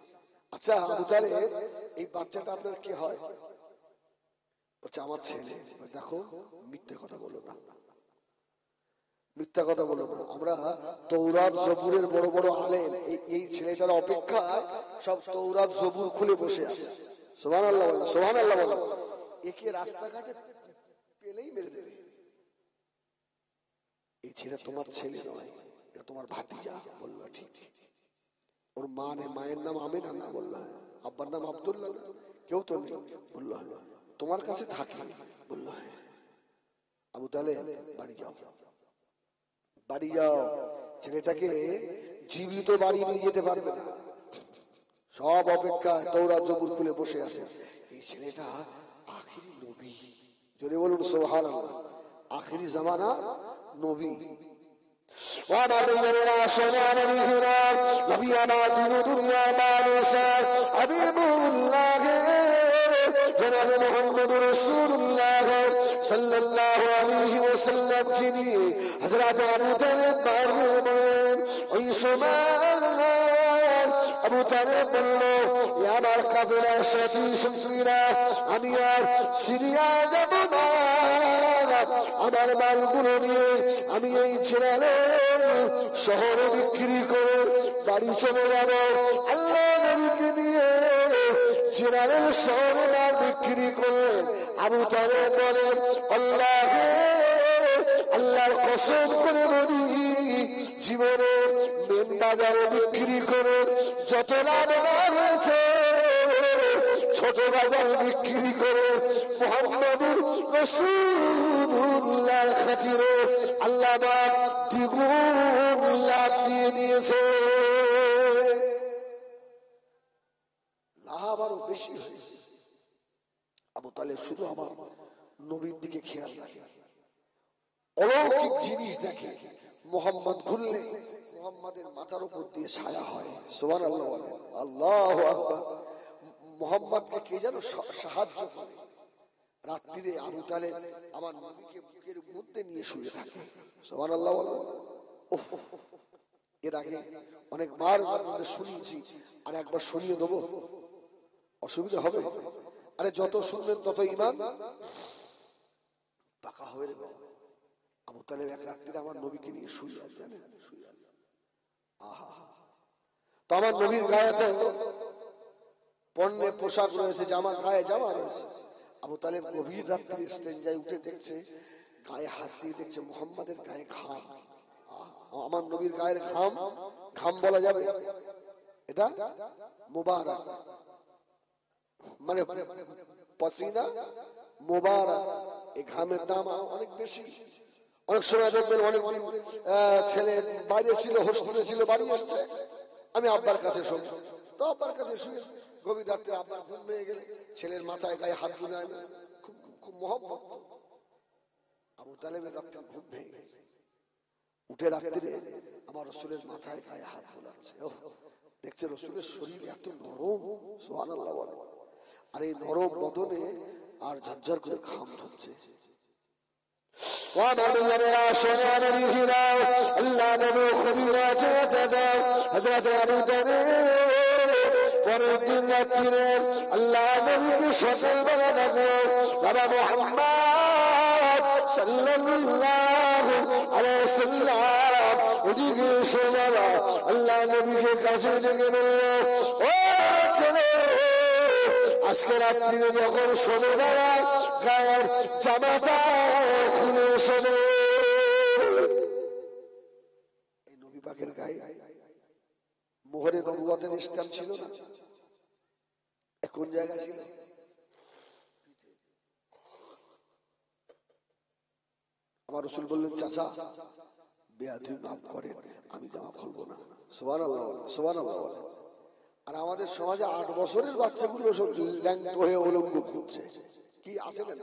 S1: আচ্ছা আবু তালেব এই বাচ্চাটা আপনার কি হয়? বলছে আমার ছেলে। দেখো মিথ্যে কথা বলো না, মিথ্যা কথা বলো না। আমরা তৌরাত জবুরের বড় বড় আলেম, এই ছেলেটার অপেক্ষায় সব তৌরাত জবুর খুলে বসে আছে। সুবহানাল্লাহ বলো, সুবহানাল্লাহ বলো। একে রাস্তাঘাটে পেলেই মেরে দেবে। এই ছেলে তোমার ছেলে নয়, এটা তোমার ভাতিজা। বললো ঠিক। ওর মা নেই, মায়ের নাম আমিনা না? বললো হ্যাঁ। আব্বার নাম আব্দুল্লাহ না? কেউ তো নেই। বললো হ্যাঁ। তোমার কাছে থাকে? বললো হ্যাঁ। আবু তালেব বাড়ি যাও, বাড়ি যাও। ছেলেটাকে জীবিত বাড়ি নিয়ে যেতে পারবে না, সব অপেক্ষায় তৌরাত জবুর খুলে বসে আছে। এই ছেলেটা আখিরি নবী। জোরে বলুন সুবহানাল্লাহ। আখিরি জামানা নবী। মুহাম্মদুর রাসূলুল্লাহ সাল্লাল্লাহু আলাইহি ওয়াসাল্লাম কে নিয়ে হযরত আবু তালেব বললেন, ওই সময় আবু তালেব বলল, আমার কাফেলার সাথী সঙ্গীরা, আমি আর সিরিয়া যাব না, আমার মালগুলো নিয়ে আমি এই ছেলের শহরে বিক্রি করে বাড়ি চলে যাব। আল্লাহ নবীকে নিয়ে জেনারেল শহরে মাল বিক্রি করলেন। আবু তালেব বলেন, আল্লাহর কসম করে বলি, জীবনে মেন বাজারে বিক্রি করে যত লাভ হয়েছে, ছোট বাজারে বিক্রি করে মুহাম্মদুর রাসূলুল্লাহর খাতিরে আল্লাহ দ্বিগুণ লাভ দিয়ে দিয়েছে। লাভ আরো বেশি হয়েছে। আবু তালেব শুধু আমার নবীর দিকে খেয়াল রাখে, অলৌকিক জিনিস দেখে। মুহাম্মদ ঘুরলে মুহাম্মাদের মাথার উপর দিয়ে ছায়া হয়। সুবহানাল্লাহ বলেন, আল্লাহু আকবার। মুহাম্মদকে কে যেন সাহায্য করে। রাত্রিরে আবু তালেব আমার নবীকে বুকের মধ্যে নিয়ে শুয়ে থাকে। সুবহানাল্লাহ বলেন। উফ, এর আগে অনেকবার আপনাদের শুনিয়েছি, আর একবার শুনিয়ে দেবো, অসুবিধা হবে? আরে যত শুনবেন তত ঈমান পাকা হবে। আবু তালেব এক রাত্রিরে আমার নবীকে নিয়ে শুয়ে আছে, জানেন? শুয়ে আছে। আহা, তো আমার নবীর গায়ে তো পণ্যে পোশাক রয়েছে, জামা, গায়ে জামা রয়েছে। আবু তালেব গভীর রাত্রি ইস্তেঞ্জায় উঠে দেখছে, গায়ে হাত দিয়ে দেখছে মুহাম্মাদের গায়ে ঘাম। আমার নবীর গায়ের ঘাম, ঘাম বলা যাবে? এটা মুবারক, মানে পসিনা মুবারক। এই ঘামের দাম অনেক বেশি। অনেক সময় দেখবেন অনেকদিন ছেলে বাইরে ছিল, হোস্টেলে ছিল, বাড়ি আসছে, আমি আব্বার কাছে শুই, তো আব্বার কাছে শুয়ে গভীর রাত্রে আব্বার ঘুম ভেঙে গেলে ছেলের মাথায় গায়ে হাত বুলায় না, খুব মহব্বত। আবু তালেবের রাত্রে ঘুম ভেঙে গেছে, উঠে রাত্রে আমার রাসূলের মাথায় গায়ে হাত বুলাচ্ছে। দেখছে রাসূলের শরীর এত নরম, সুবহানাল্লাহ বলে, আর এই নরম বদনে আর ঝরঝর করে ঘাম ঝরছে। আল্লাহ নবী খলিফা হযরত আবু তালেব পরের দিন রাত্রিরে আল্লাহ নবীকে সকালবেলা ডাকলো, বাবা মুহাম্মদ সাল্লাল্লাহু আলাইহি ওয়াসাল্লাম এদিকে এসো বাবা। আল্লাহ নবীকে কাছে ডেকে বলল, ও ছেলে, আজকে রাত্রিরে যখন শোনো বাবা, গায়ের জামাটা খুলে শোনো। এই নবী পাকের গায়ে মোহরে নবুয়তের স্থান ছিল না? কোন জায়গা ছিল? আমার রাসূল বললেন, চাচা বেয়াদবি মাফ করেন, আমি জামা খুলবো না। সুবহানাল্লাহ, সুবহানাল্লাহ। আর আমাদের সমাজে 8 বছরের বাচ্চাগুলো সব ল্যাংটো হয়ে উলঙ্গ ঘুরছে, কি আছে না?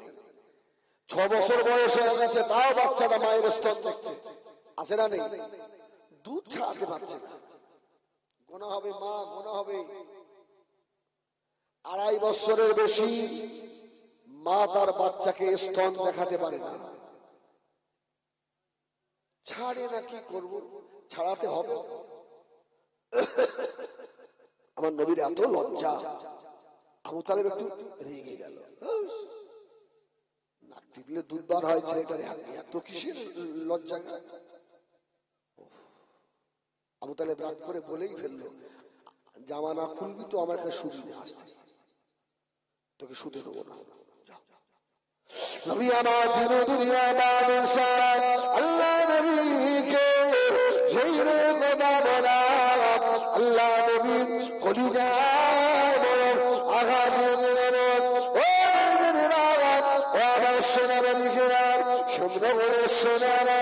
S1: 6 বছর বয়স হয়ে গেছে, তাও বাচ্চাটা মায়ের স্তন দেখছে, আছে না? নেই, দুধ ছাড়াতে পারছে না। গোনা হবে মা, গোনা হবে। 2.5 বছরের বেশি মা তার বাচ্চাকে স্তন দেখাতে পারে না, ছাড়ে না। কি করবো, ছাড়াতে হবে। আমার নবীর এত লজ্জা, আবু তালেব একটু রেগে গেল। টিপলে দুধ বার হয় ছেলেটার হাতে, এত কিসের লজ্জা। আবু তালেব রাত করে বলেই ফেললো, জামা না খুলবি তো আমার কাছে সুদ নিয়ে আসতে, তোকে সুদে দেবো না। নবী আমার দিন দুনিয়া বাদশাহ আল্লাহ নবীকে যেই রে কথা বলা, আল্লাহ নবী কলিজায় আঘাত দিয়ে গেল। ও আমার সেনাবাহিনীরা শুনবে বলে সেনারা,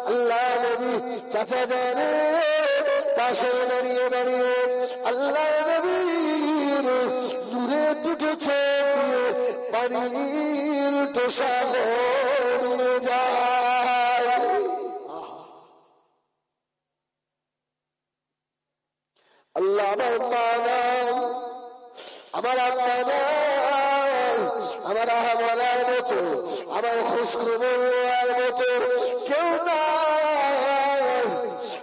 S1: আল্লাহ নবী চাচা জানে পাশে দাঁড়িয়ে দাঁড়িয়ে আল্লাহ নবীর দূরে দুটো চোখ দিয়ে পানির টোসা গড়িয়ে যায়। আল্লাহ আমার মা নাই, আমার আল্লাহ নাই, আমার আহমার মতো, আমার খুশখবর মতো কেউ নাই।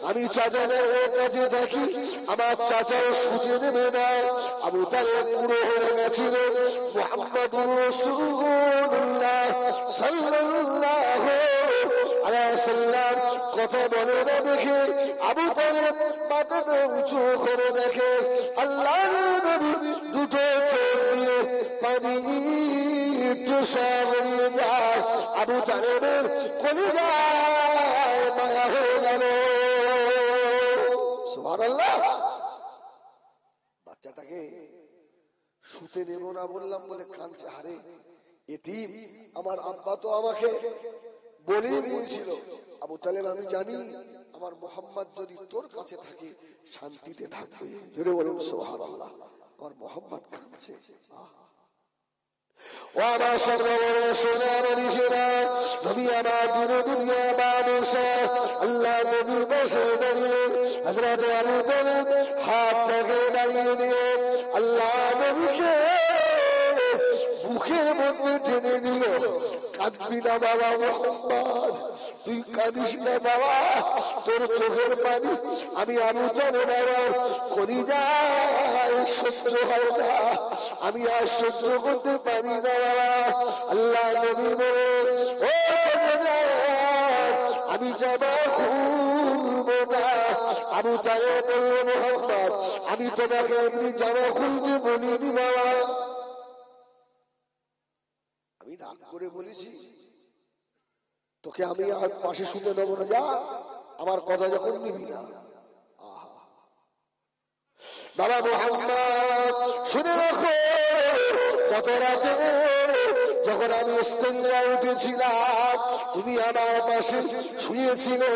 S1: আমি চাচাদের কাছে থাকি, আমার চাচাও সুজে নেবে না। আবু তালেব পুরো হয়ে গেছিল মুহাম্মদুর রাসূলুল্লাহ সাল্লাল্লাহু আলাইহি ওয়াসাল্লাম কথা বলে না দেখে আবু তালেব মাথাটা উঁচু করে দেখে আল্লাহর নবী দুটো চোখ দিয়ে পানি টোসা গড়িয়ে যায়। আবু তালেবের কলিজায় মায়া হয়ে গেল। সুবহানাল্লাহ। বাচ্চাটাকে শুতে দেব না বললাম বলে কাঁদছে, হারে এতিম, আমার আব্বা তো আমাকে বলেই দিয়েছিল, আবু তালেব আমি জানি আমার মোহাম্মদ যদি তোর কাছে থাকে শান্তিতে থাকবে। জোরে বলুন সুবহানাল্লাহ। আমার মোহাম্মদ কাঁদছে। ও আমার সর্ববড় সোনামণিরা, নবী আমার দিন দুনিয়া বাদশাহ আল্লাহ নবী বসে দাঁড়িয়ে হযরত আবু তালেব হাত থেকে দাঁড়িয়ে দিয়ে আল্লাহ নবীকে বুকের মধ্যে টেনে নিল। কাঁদবি না বাবা মোহাম্মদ, তুই কাঁদিস না বাবা, তোর চোখের পানি আমি আবু তালেব বাবার কলিজায় সহ্য হয় না, আমি আর সহ্য করতে পারি না বাবা। আল্লাহ নবী বলে, ও আমি জামা খুলবো না। আবু তালেব বলল, মোহাম্মদ আমি তোমাকে এমনি জামা খুলতে বলিনি বাবা, আমি রাগ করে বলেছি তোকে আমি আর পাশে শুতে দেবো না, যা, আমার কথা যখন নিবি না। বাবা মোহাম্মদ শুনে রাখো, গত রাতে যখন আমি ইস্তেঞ্জায় উঠেছিলাম তুমি আমার পাশে শুয়েছিলে।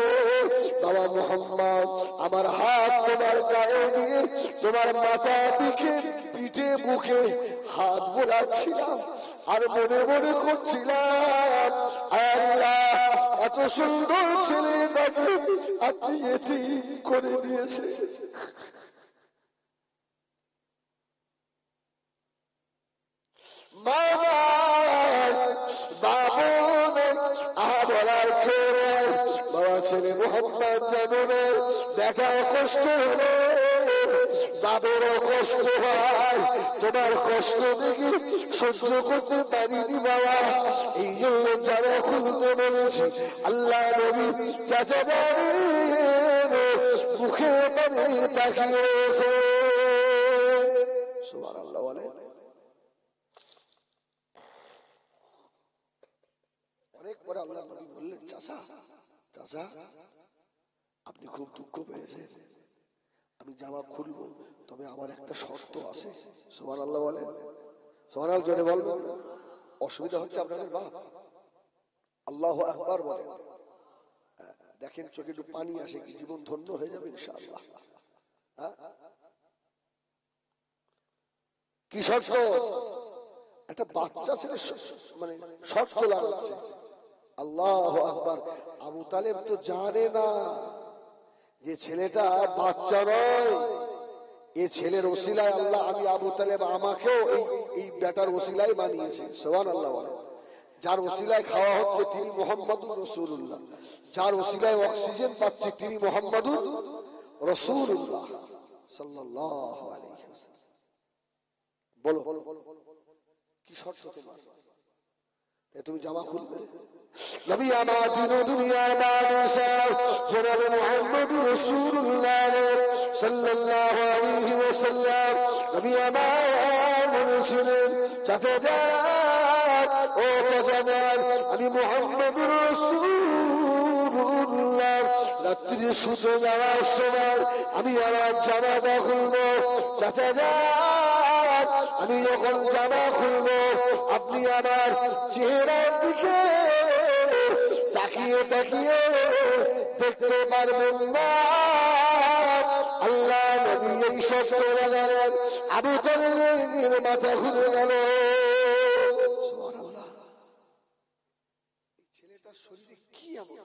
S1: বাবা মোহাম্মদ আমার হাত তোমার গায়ে দিয়ে তোমার মাথা পিঠে মুখে হাত বোলাচ্ছিলাম আর মনে মনে করছিলাম, আল্লাহ এত সুন্দর ছেলে তাকে আপনি এতিম করে দিয়েছেন। বাবা ছেলে মোহাম্মদ জানো না দেখার কষ্ট হলে বাবেরও কষ্ট হয়, তোমার কষ্ট দেখে সহ্য করতে পারিনি বাবা, এই জন্য জামা খুলতে বলেছি। আল্লাহ নবী চাচা জানে মুখে মানে তাকিয়ে রয়েছে। সুবহানাল্লাহ বলে। অনেক পরে আল্লাহ নবী বললেন, চাচা চাচা আপনি খুব দুঃখ পেয়েছেন, আমি জামা খুলবো, তবে আমার একটা শর্ত আছে। সুবহানাল্লাহ বলে। সুবহানাল্লাহ জোরে বলবেন। অসুবিধা হচ্ছে আপনাদের বাপ? আল্লাহু আকবার বলেন। দেখেন চোখে একটু পানি আসে, কি জীবন ধন্য হয়ে যাবে ইনশাআল্লাহ। কি শর্ত? একটা বাচ্চা ছেলে মানে শর্ত লাগাচ্ছে। আল্লাহু আকবার। আবু তালেব তো জানে না যে ছেলেটা বাচ্চা নয়, এ ছেলের ওসিলায় আল্লাহ আমি আবু তালেব আমাকেও এই বেটার ওসিলায় বানিয়েছে। সুবহানাল্লাহ বলে। যার ওসিলায় খাওয়া হচ্ছে তিনি মুহাম্মাদুর রাসূলুল্লাহ, যার ওসিলায় অক্সিজেন পাচ্ছি তিনি মুহাম্মাদুর রাসূলুল্লাহ সাল্লাল্লাহু আলাইহি ওয়াসাল্লাম। বলো কি শর্ত তোমার? তুমি জামা খুলবে? নবী আমার দিন দুনিয়ার বাদশাহ জনাব মুহাম্মদুর রাসূলুল্লাহ সাল্লাল্লাহু আলাইহি ওয়াসাল্লাম নবী আমার বলেছিলেন, চাচা যান, ও চাচা যান, আমি মুহাম্মদুর রাসূলুল্লাহ রাত্রি শুতে যাওয়ার সময় আমি আমার জামাটা খুলবো। চাচা যান, আমি যখন জামা খুলবো আপনি আমার চেহারার দিকে তাকিয়ে তাকিয়ে দেখতে পারবেন না। আল্লাহ নবী এই সব করে গেলেন, আবু তালেবের মাথা খুলে গেল। সুবহানাল্লাহ। ছেলেটার শরীরে কি এমন?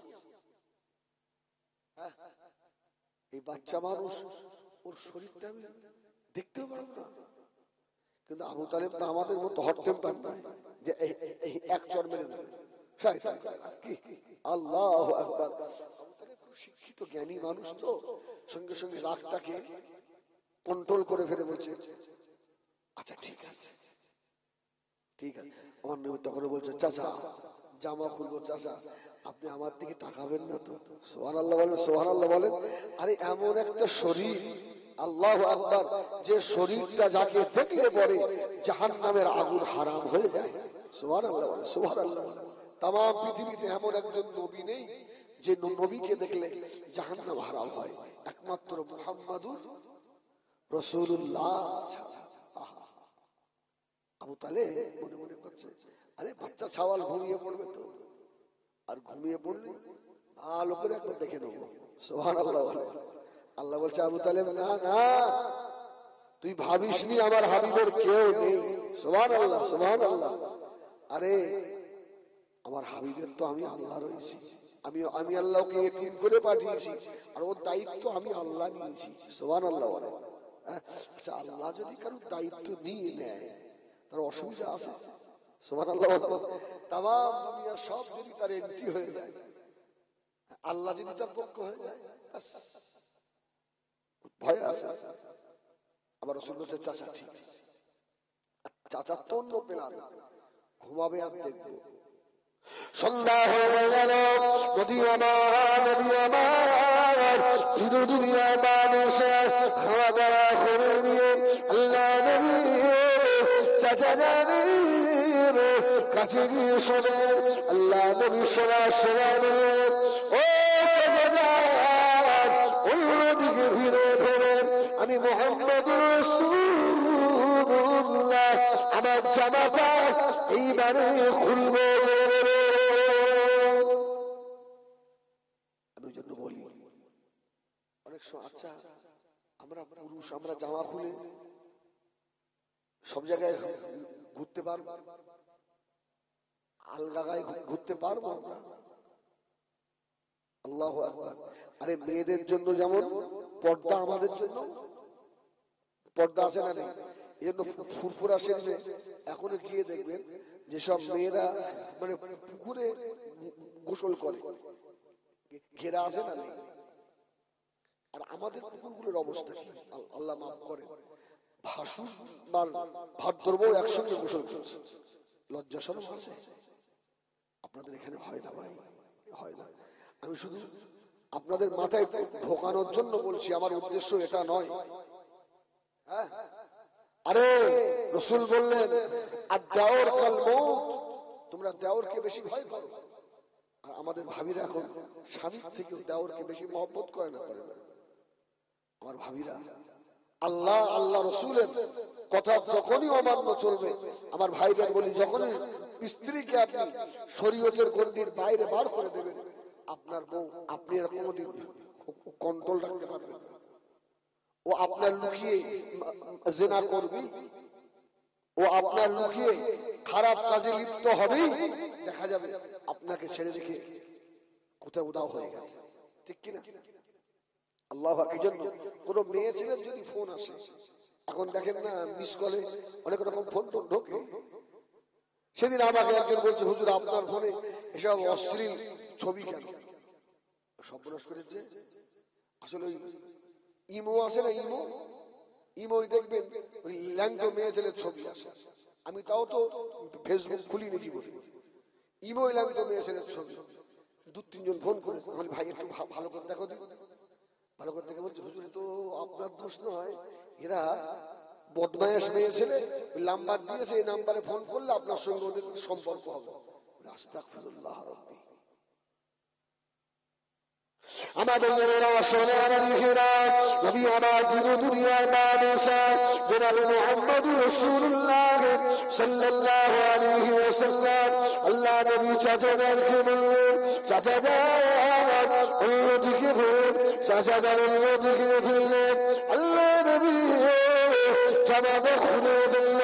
S1: এই বাচ্চা মানুষ, ওর শরীরটা আমি দেখতেও পারবো না। কিন্তু আবু তালেব তো আমাদের মতো হট টেম্পার নয় যে এক চড় মেরে দেবে। আল্লাহু আকবার। আবু তালেব খুব শিক্ষিত জ্ঞানী মানুষ, তো সঙ্গে সঙ্গে রাগটাকে কন্ট্রোল করে ফেলে বলছে, আচ্ছা ঠিক আছে ঠিক আছে। আমার নবী তখন বলছে, চাচা জামা খুলবো, চাচা আপনি আমার দিকে তাকাবেন না তো? সুবহানাল্লাহ বলেন, সুবহানাল্লাহ বলেন। আরে এমন একটা শরীর, আল্লাহু আকবার, যে শরীরটা যাকে দেখলে পরে জাহান্নামের আগুন হারাম হয়ে যায়। সুবহানাল্লাহ বলেন, সুবহানাল্লাহ বলেন। তাম পৃথিবীতে এমন একজন নবী নেই যে নবীকে দেখলে জাহান্নাম হারাম হয়, একমাত্র মুহাম্মাদুর রাসূলুল্লাহ। আবু তালেব মনে মনে করছে, আরে বাচ্চা ছাওয়াল ঘুমিয়ে পড়বে তো, আর ঘুমিয়ে পড়লে ভালো করে একবার দেখে নেবো। সুবহানাল্লাহ বলে। আল্লাহ বলছে, আবু তালেব না না, তুই ভাবিসনি আমার হাবিবের কেউ নেই। সুবহানাল্লাহ, সুবহানাল্লাহ। আরে আমার হাবিবের তো আমি আল্লাহ রয়েছি, আমি আল্লাহকে এতিম করে পাঠিয়েছি, আর ওর দায়িত্ব আমি আল্লাহ নিয়েছি। সুবহানাল্লাহ বলে। আচ্ছা, আল্লাহ যদি কারোর দায়িত্ব নিয়ে নেয় তার অসুবিধা আছে? সুবহানাল্লাহ। তাম দুনিয়া সব যদি তার এন্ট্রি হয়ে যায়, আল্লাহ যদি তার পক্ষ হয়ে যায়, ভয় আছে। আবার রাসূল বলছে, চাচা ঠিক আছে। চাচা তো অন্য প্ল্যান, ঘুমাবে আর দেখবো। সন্ধ্যা হয়ে গেল, নবী আমার চির দুনিয়ার বাদশাহ খাওয়া দাওয়া করে নিয়ে আল্লাহ নবী চাচা জানের কাছে গিয়ে শোনেন। আল্লাহ নবী শোনার সময় বললেন, ও চাচা জান, অন্যদিকে ফিরে ফেরেন, আমি মুহাম্মদুর রাসূলুল্লাহ আমার জামাটা এইবারে খুলবো। আচ্ছা, আমরা পুরুষ, আমরা জামা খুলে সব জায়গায় ঘুরতে পারবো? আলগা গায়ে ঘুরতে পারবো আমরা? আল্লাহু আকবার। আরে মেয়েদের জন্য যেমন পর্দা, আমাদের জন্য পর্দা আছে না নেই? এই জন্য ফুরফুরা শরীফে এখনো গিয়ে দেখবেন যেসব মেয়েরা মানে পুকুরে গোসল করে, ঘেরা আছে না নেই? আর আমাদের পুকুরগুলোর অবস্থা কি? আল্লাহ মাফ করে, ভাসুর আর ভাদ্রব একসঙ্গে গোসল করছে। লজ্জা শরম আছে? আপনাদের এখানে হয় না ভাই, হয় না। আমি শুধু আপনাদের মাথায় ঢোকানোর জন্য বলছি, আমার উদ্দেশ্য এটা নয়। হ্যাঁ, আরে রাসূল বললেন, আদ-দাওর কাল মউত, তোমরা দেওরকে বেশি ভয় করো। আর আমাদের ভাবিরা এখন স্বামীর থেকে দেওরকে বেশি মহব্বত করে না, করে না। আমার ভাবিরা আল্লাহ আল্লাহ রাসূলের কথা যখনই অমান্য চলবে, আমার ভাইদের বলি, যখনই স্ত্রীকে আপনি শরীয়তের গণ্ডির বাইরে বার করে দেবেন, আপনার বউ আপনি আর কোনোদিন কন্ট্রোল রাখতে পারবেন না। ও আপনার লুকিয়ে জিনা করবে, ও আপনার লুকিয়ে খারাপ কাজে লিপ্ত হবে, দেখা যাবে আপনাকে ছেড়ে রেখে কোথাও উদাও হয়ে গেছে। ঠিক কিনা? আল্লাহ, এই জন্য কোন মেয়ে ছেলের যদি ফোন আসে, এখন দেখেন না মিস কলে অনেক রকম ফোন টোন ঢোকে। সেদিন আমাকে একজন বলছে, হুজুর আপনার ফোনে এসব অশ্লীল ছবি কেন? সর্বনাশ করেছে। আসলে ওই ইমো আছে না, ইমোই দেখবেন ওই ল্যাংটো মেয়ে ছেলের ছবি আসে। আমি তাও তো ফেসবুক খুলিনি জীবনে, ইমেইল আমি তো মেয়ে ছেলের ছবি, দু তিনজন ফোন করে ভাই একটু ভালো করে দেখো, ভালো করে দেখে বলছে হুজুর তো আপনার দোষ নয়, এরা বদমায়েশ মেয়ে ছেলে নাম্বার দিয়েছে, এই নাম্বারে ফোন করলে আপনার সঙ্গে ওদের সম্পর্ক হবে। আস্তাগফিরুল্লাহ রাব্বি। আমাদের সোনার দিকেরা নবী আমার দিন দুনিয়ার বাদশা জনাব মুহাম্মদুর রাসূলুল্লাহ সাল্লাল্লাহু আলাইহি ওয়াসাল্লাম আল্লাহ নবী চাচাদেরকে বললেন, চাচারা অন্যদিকে ফিরলেন, চাচারা অন্যদিকে ফিরলেন, আল্লাহ নবী জামা খুলে দিল,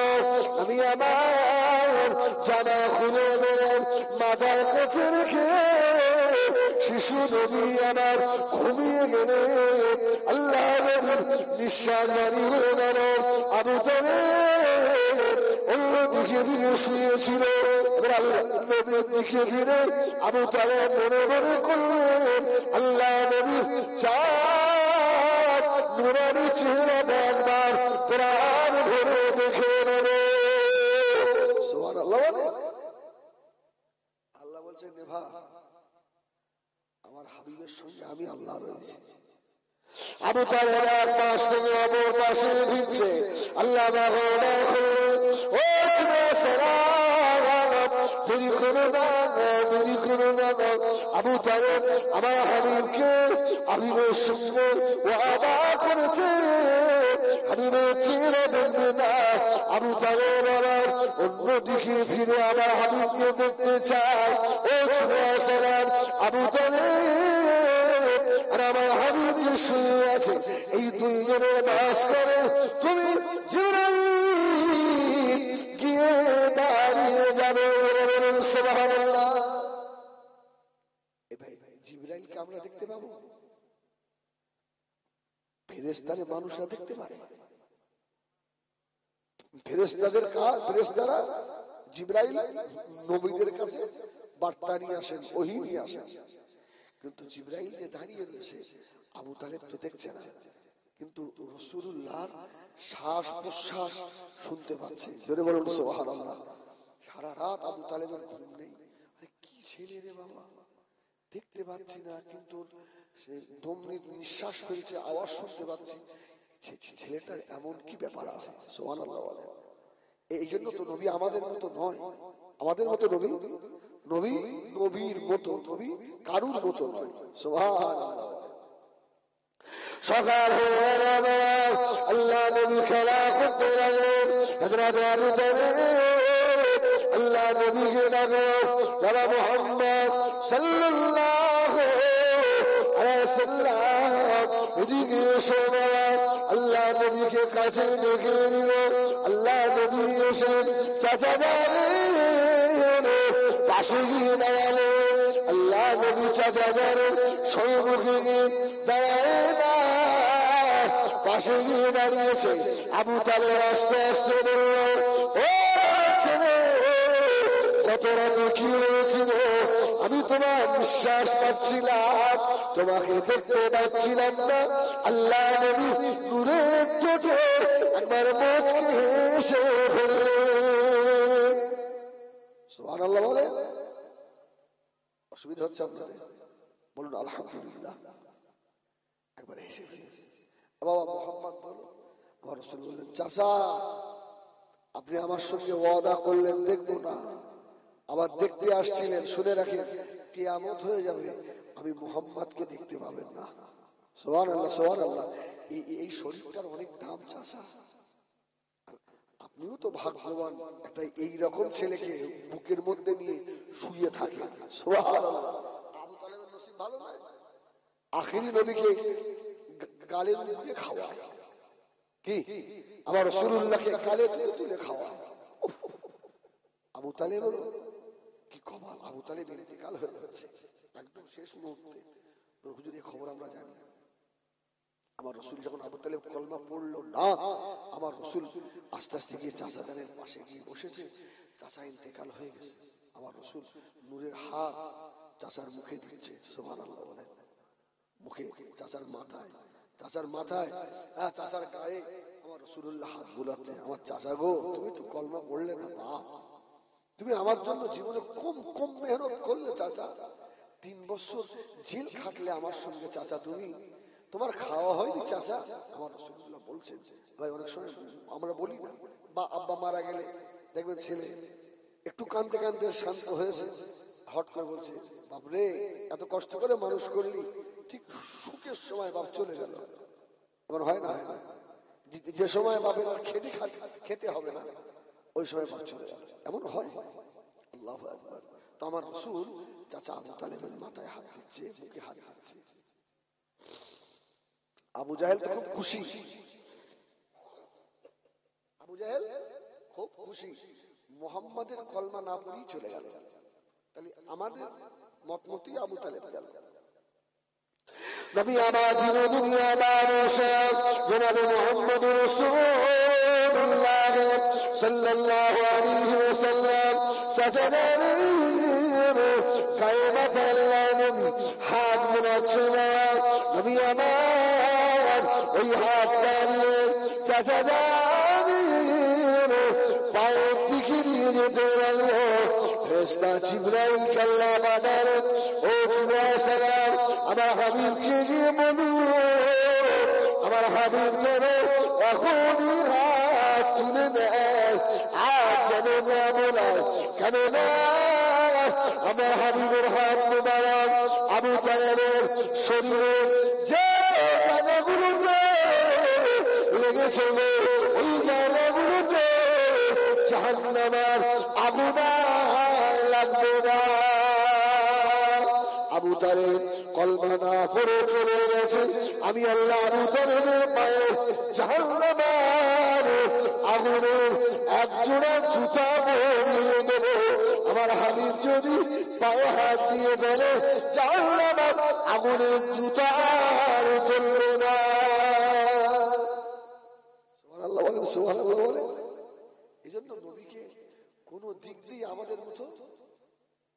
S1: আমি আমার জামা খুলে দিলাম, মাথার কাছে রেখে শিশু নবী আমার ঘুমিয়ে গেলে আল্লাহ নবীর নিঃশ্বাস বাড়ি হয়ে গেল। আবু তালেব অন্যদিকে ফিরে শুয়েছিল, আল্লাহ নবীর দিকে ফিরে আবু তালেব মনে মনে করলেন আল্লাহ নবীর চাঁদ নুরানি চেহারা একবার প্রাণ ভরে দেখে নেবে। সুবহানাল্লাহ। আল্লাহ বলছেন নেভা আমার হাবিবের সঙ্গে আমি আল্লাহ রয়েছি। আবু তালেব এক পাশ থেকে অপর পাশে ভিজছে, আল্লাহ ও দেরি করো না, দেরি করো না। আবু তালেব আমার হাবিবকে হাবিবের সঙ্গে ওয়াদা করেছে হাবিবের চেহারা দেখবে না। আবু তালেব আবার অন্যদিকে ফিরে আমার হাবিবকে দেখতে চায়। ও সালাম আবু তালেব আর আমার হাবিবকে শুয়ে আছে, এই দুইজনের বাস করে তুমি জিবরাইল গিয়ে দাঁড়িয়ে যাবে। সুবহানাল্লাহ। ভাই জিবরাইলকে আমরা দেখতে পাবো? ফেরেশতারে মানুষরা দেখতে পারে? ফেরেশতাদের ফেরেশতারা জিবরাইল নবীদের কাছে বার্তা নিয়ে আসেন, ওহী নিয়ে আসেন, কিন্তু জিবরাইল যে দাঁড়িয়ে রয়েছে আবু তালেব তো দেখছে না, কিন্তু রাসূলুল্লাহর শ্বাস প্রশ্বাস শুনতে পাচ্ছে। জোরে বলুন সুবহানাল্লাহ। সারা রাত আবু তালেবের ঘুম নেই। আরে কি ছেলে রে বাবা, দেখতে পাচ্ছি না কিন্তু সে দম নিঃশ্বাস ফেলছে, আওয়াজ শুনতে পাচ্ছি, ছেলেটার এমন কি ব্যাপার আছে? সুবহানাল্লাহ বলে। এই জন্য তো নবী আমাদের মতো নয়, আমাদের মতো নবী নবী নবীর মতো, নবী কারুর মতো নয়। সুবহানাল্লাহ। সকাল হয়ে গেল, আল্লাহ নবী খেলা করতে লাগলেন। হযরত আবু তালেব আল্লাহ নবীকে ডাকো, বাবা মুহাম্মদ সাল্লাল্লাহু আলাইহি ওয়াসাল্লাম এদিকে এসো বাবা। আল্লাহ নবীকে কাছে ডেকে নিল। আল্লাহ নবী এসে চাচা যাবেন পাশে গিয়ে দাঁড়ালে। আল্লাহ নবী চাচা যাবেন সম্মুখে গিয়ে দাঁড়ায় না, পাশে গিয়ে দাঁড়িয়েছে। আবু তালেব আস্তে আস্তে বলল, ও ছেলে, গত রাতে কি হয়েছিল? আমি তোমার নিঃশ্বাস পাচ্ছিলাম, তোমাকে দেখতে পাচ্ছিলাম না। আল্লাহ নবী নূরের চোখে একবার মুচকি হেসে ফেললেন। সুবহানাল্লাহ বলে। অসুবিধা হচ্ছে আপনাদের? বলুন আলহামদুলিল্লাহ। একবার হেসে ফেলেছে। বাবা মুহাম্মদ বলো। রাসূল বললেন, চাচা আপনি আমার সঙ্গে ওয়াদা করলেন দেখবো না, আবার দেখতে আসছিলেন। শুনে রাখেন কিয়ামত হয়ে যাবে, আমি মুহাম্মদকে দেখতে পাবেন না। সুবহানাল্লাহ সুবহানাল্লাহ। এই শরীরটার অনেক দাম চাচা, আপনিও তো ভাগ্যবান একটা এইরকম ছেলেকে বুকের মধ্যে নিয়ে শুয়ে থাকেন। সুবহানাল্লাহ। আবু তালেবের নসিব ভালো নয়, আখিরি নবীকে গালের মধ্যে খাওয়া, কি আমার রাসূলুল্লাহকে গালে তুলে তুলে খাওয়া। আবু তালেব কি কমাল, আবু তালেব ইন্তেকাল হয়ে যাচ্ছে একদম শেষ মুহূর্তে। হুজুর এই খবর আমরা জানি। আমার রাসূল যখন আবু তালেব কলমা পড়লো না, আমার রাসূল আস্তে আস্তে গিয়ে চাচা জানের পাশে গিয়ে বসেছে। চাচা ইন্তেকাল হয়ে গেছে, আমার রাসূল নূরের হাত চাচার মুখে দিচ্ছে। সুবহানাল্লাহ বলে। মুখে, চাচার মাথায়, চাচার মাথায়, চাচার গায়ে আমার রাসূলুল্লাহ হাত বুলাচ্ছে। আমার চাচা গো, তুমি একটু কলমা পড়লে না? বাপ তুমি আমার জন্য জীবনে কম কম মেহনত করলে চাচা, 3 বছর জেল খাটলে আমার সঙ্গে চাচা, তুমি তোমার খাওয়া হয়নি চাচা। আমার রাসূলুল্লাহ বলছেন, ভাই অনেক সময় আমরা বলি না, বা আব্বা মারা গেলে দেখবেন ছেলে একটু কাঁদতে কাঁদতে শান্ত হয়েছে, হট করে বলছে, বাপরে এত কষ্ট করে মানুষ করলি, ঠিক সুখের সময় বাপ চলে গেল। এমন হয় না? যে সময় বাপের আর খেতে হবে না, ওই সময় বাপ চলে গেল, এমন হয়। আল্লাহু আকবার। তো আমার রাসূল চাচা আবু তালেবের মাথায় হাত দিচ্ছে, মুখে হাত দিচ্ছে। আবু জাহেল তো খুব খুশি, আবু জাহেল খুব খুশি, মুহাম্মাদের কলমা না পড়েই চলে গেল। তাহলে আমাদের মত মতই আবু তালেব গেল। নবী আমার দিন দুনিয়া মানুষে জনাবে মুহাম্মদ রাসূলুল্লাহ সাল্লাল্লাহু আলাইহি ওয়াসাল্লাম চাচাদের কায়মত আল্লাহ নবী হাত মুনাচ্ছে, নবী আমার ওই হাত নিয়ে চাচাদের পায়ের দিকে নিয়ে যেতে লাগলো। ফেরেশতা জিবরাইল কাল্লা বানার, ও জিবরাইল সালাম আমার হাবিবকে গিয়ে বলুন, আমার হাবিব যেন এখনই হাত তুলে দেয়, আর যেন না বলায়, কেননা আমার হাবিবের হাত মোবারক আবু তালেবের শরীরে যে জায়গাগুলোতে লেগেছে, ওই জায়গাগুলোতে জাহান্নামের আগুন লাগবে না। আবু তালেব কলমা না পড়ে চলে গেছে, আমি আল্লাহ আবু তালেবের পায়ে জাহান্নামের আগুনের এক জোড়া জুতা পরিয়ে দেব। আমার হাবিব যদি পায়ে হাত দিয়ে ফেলে, জাহান্নামের আগুনের জুতা আর চলবে না। সুবহানাল্লাহ বলেন, সুবহানাল্লাহ বলেন। এই জন্য নবীকে কোন দিক দিয়ে আমাদের মতো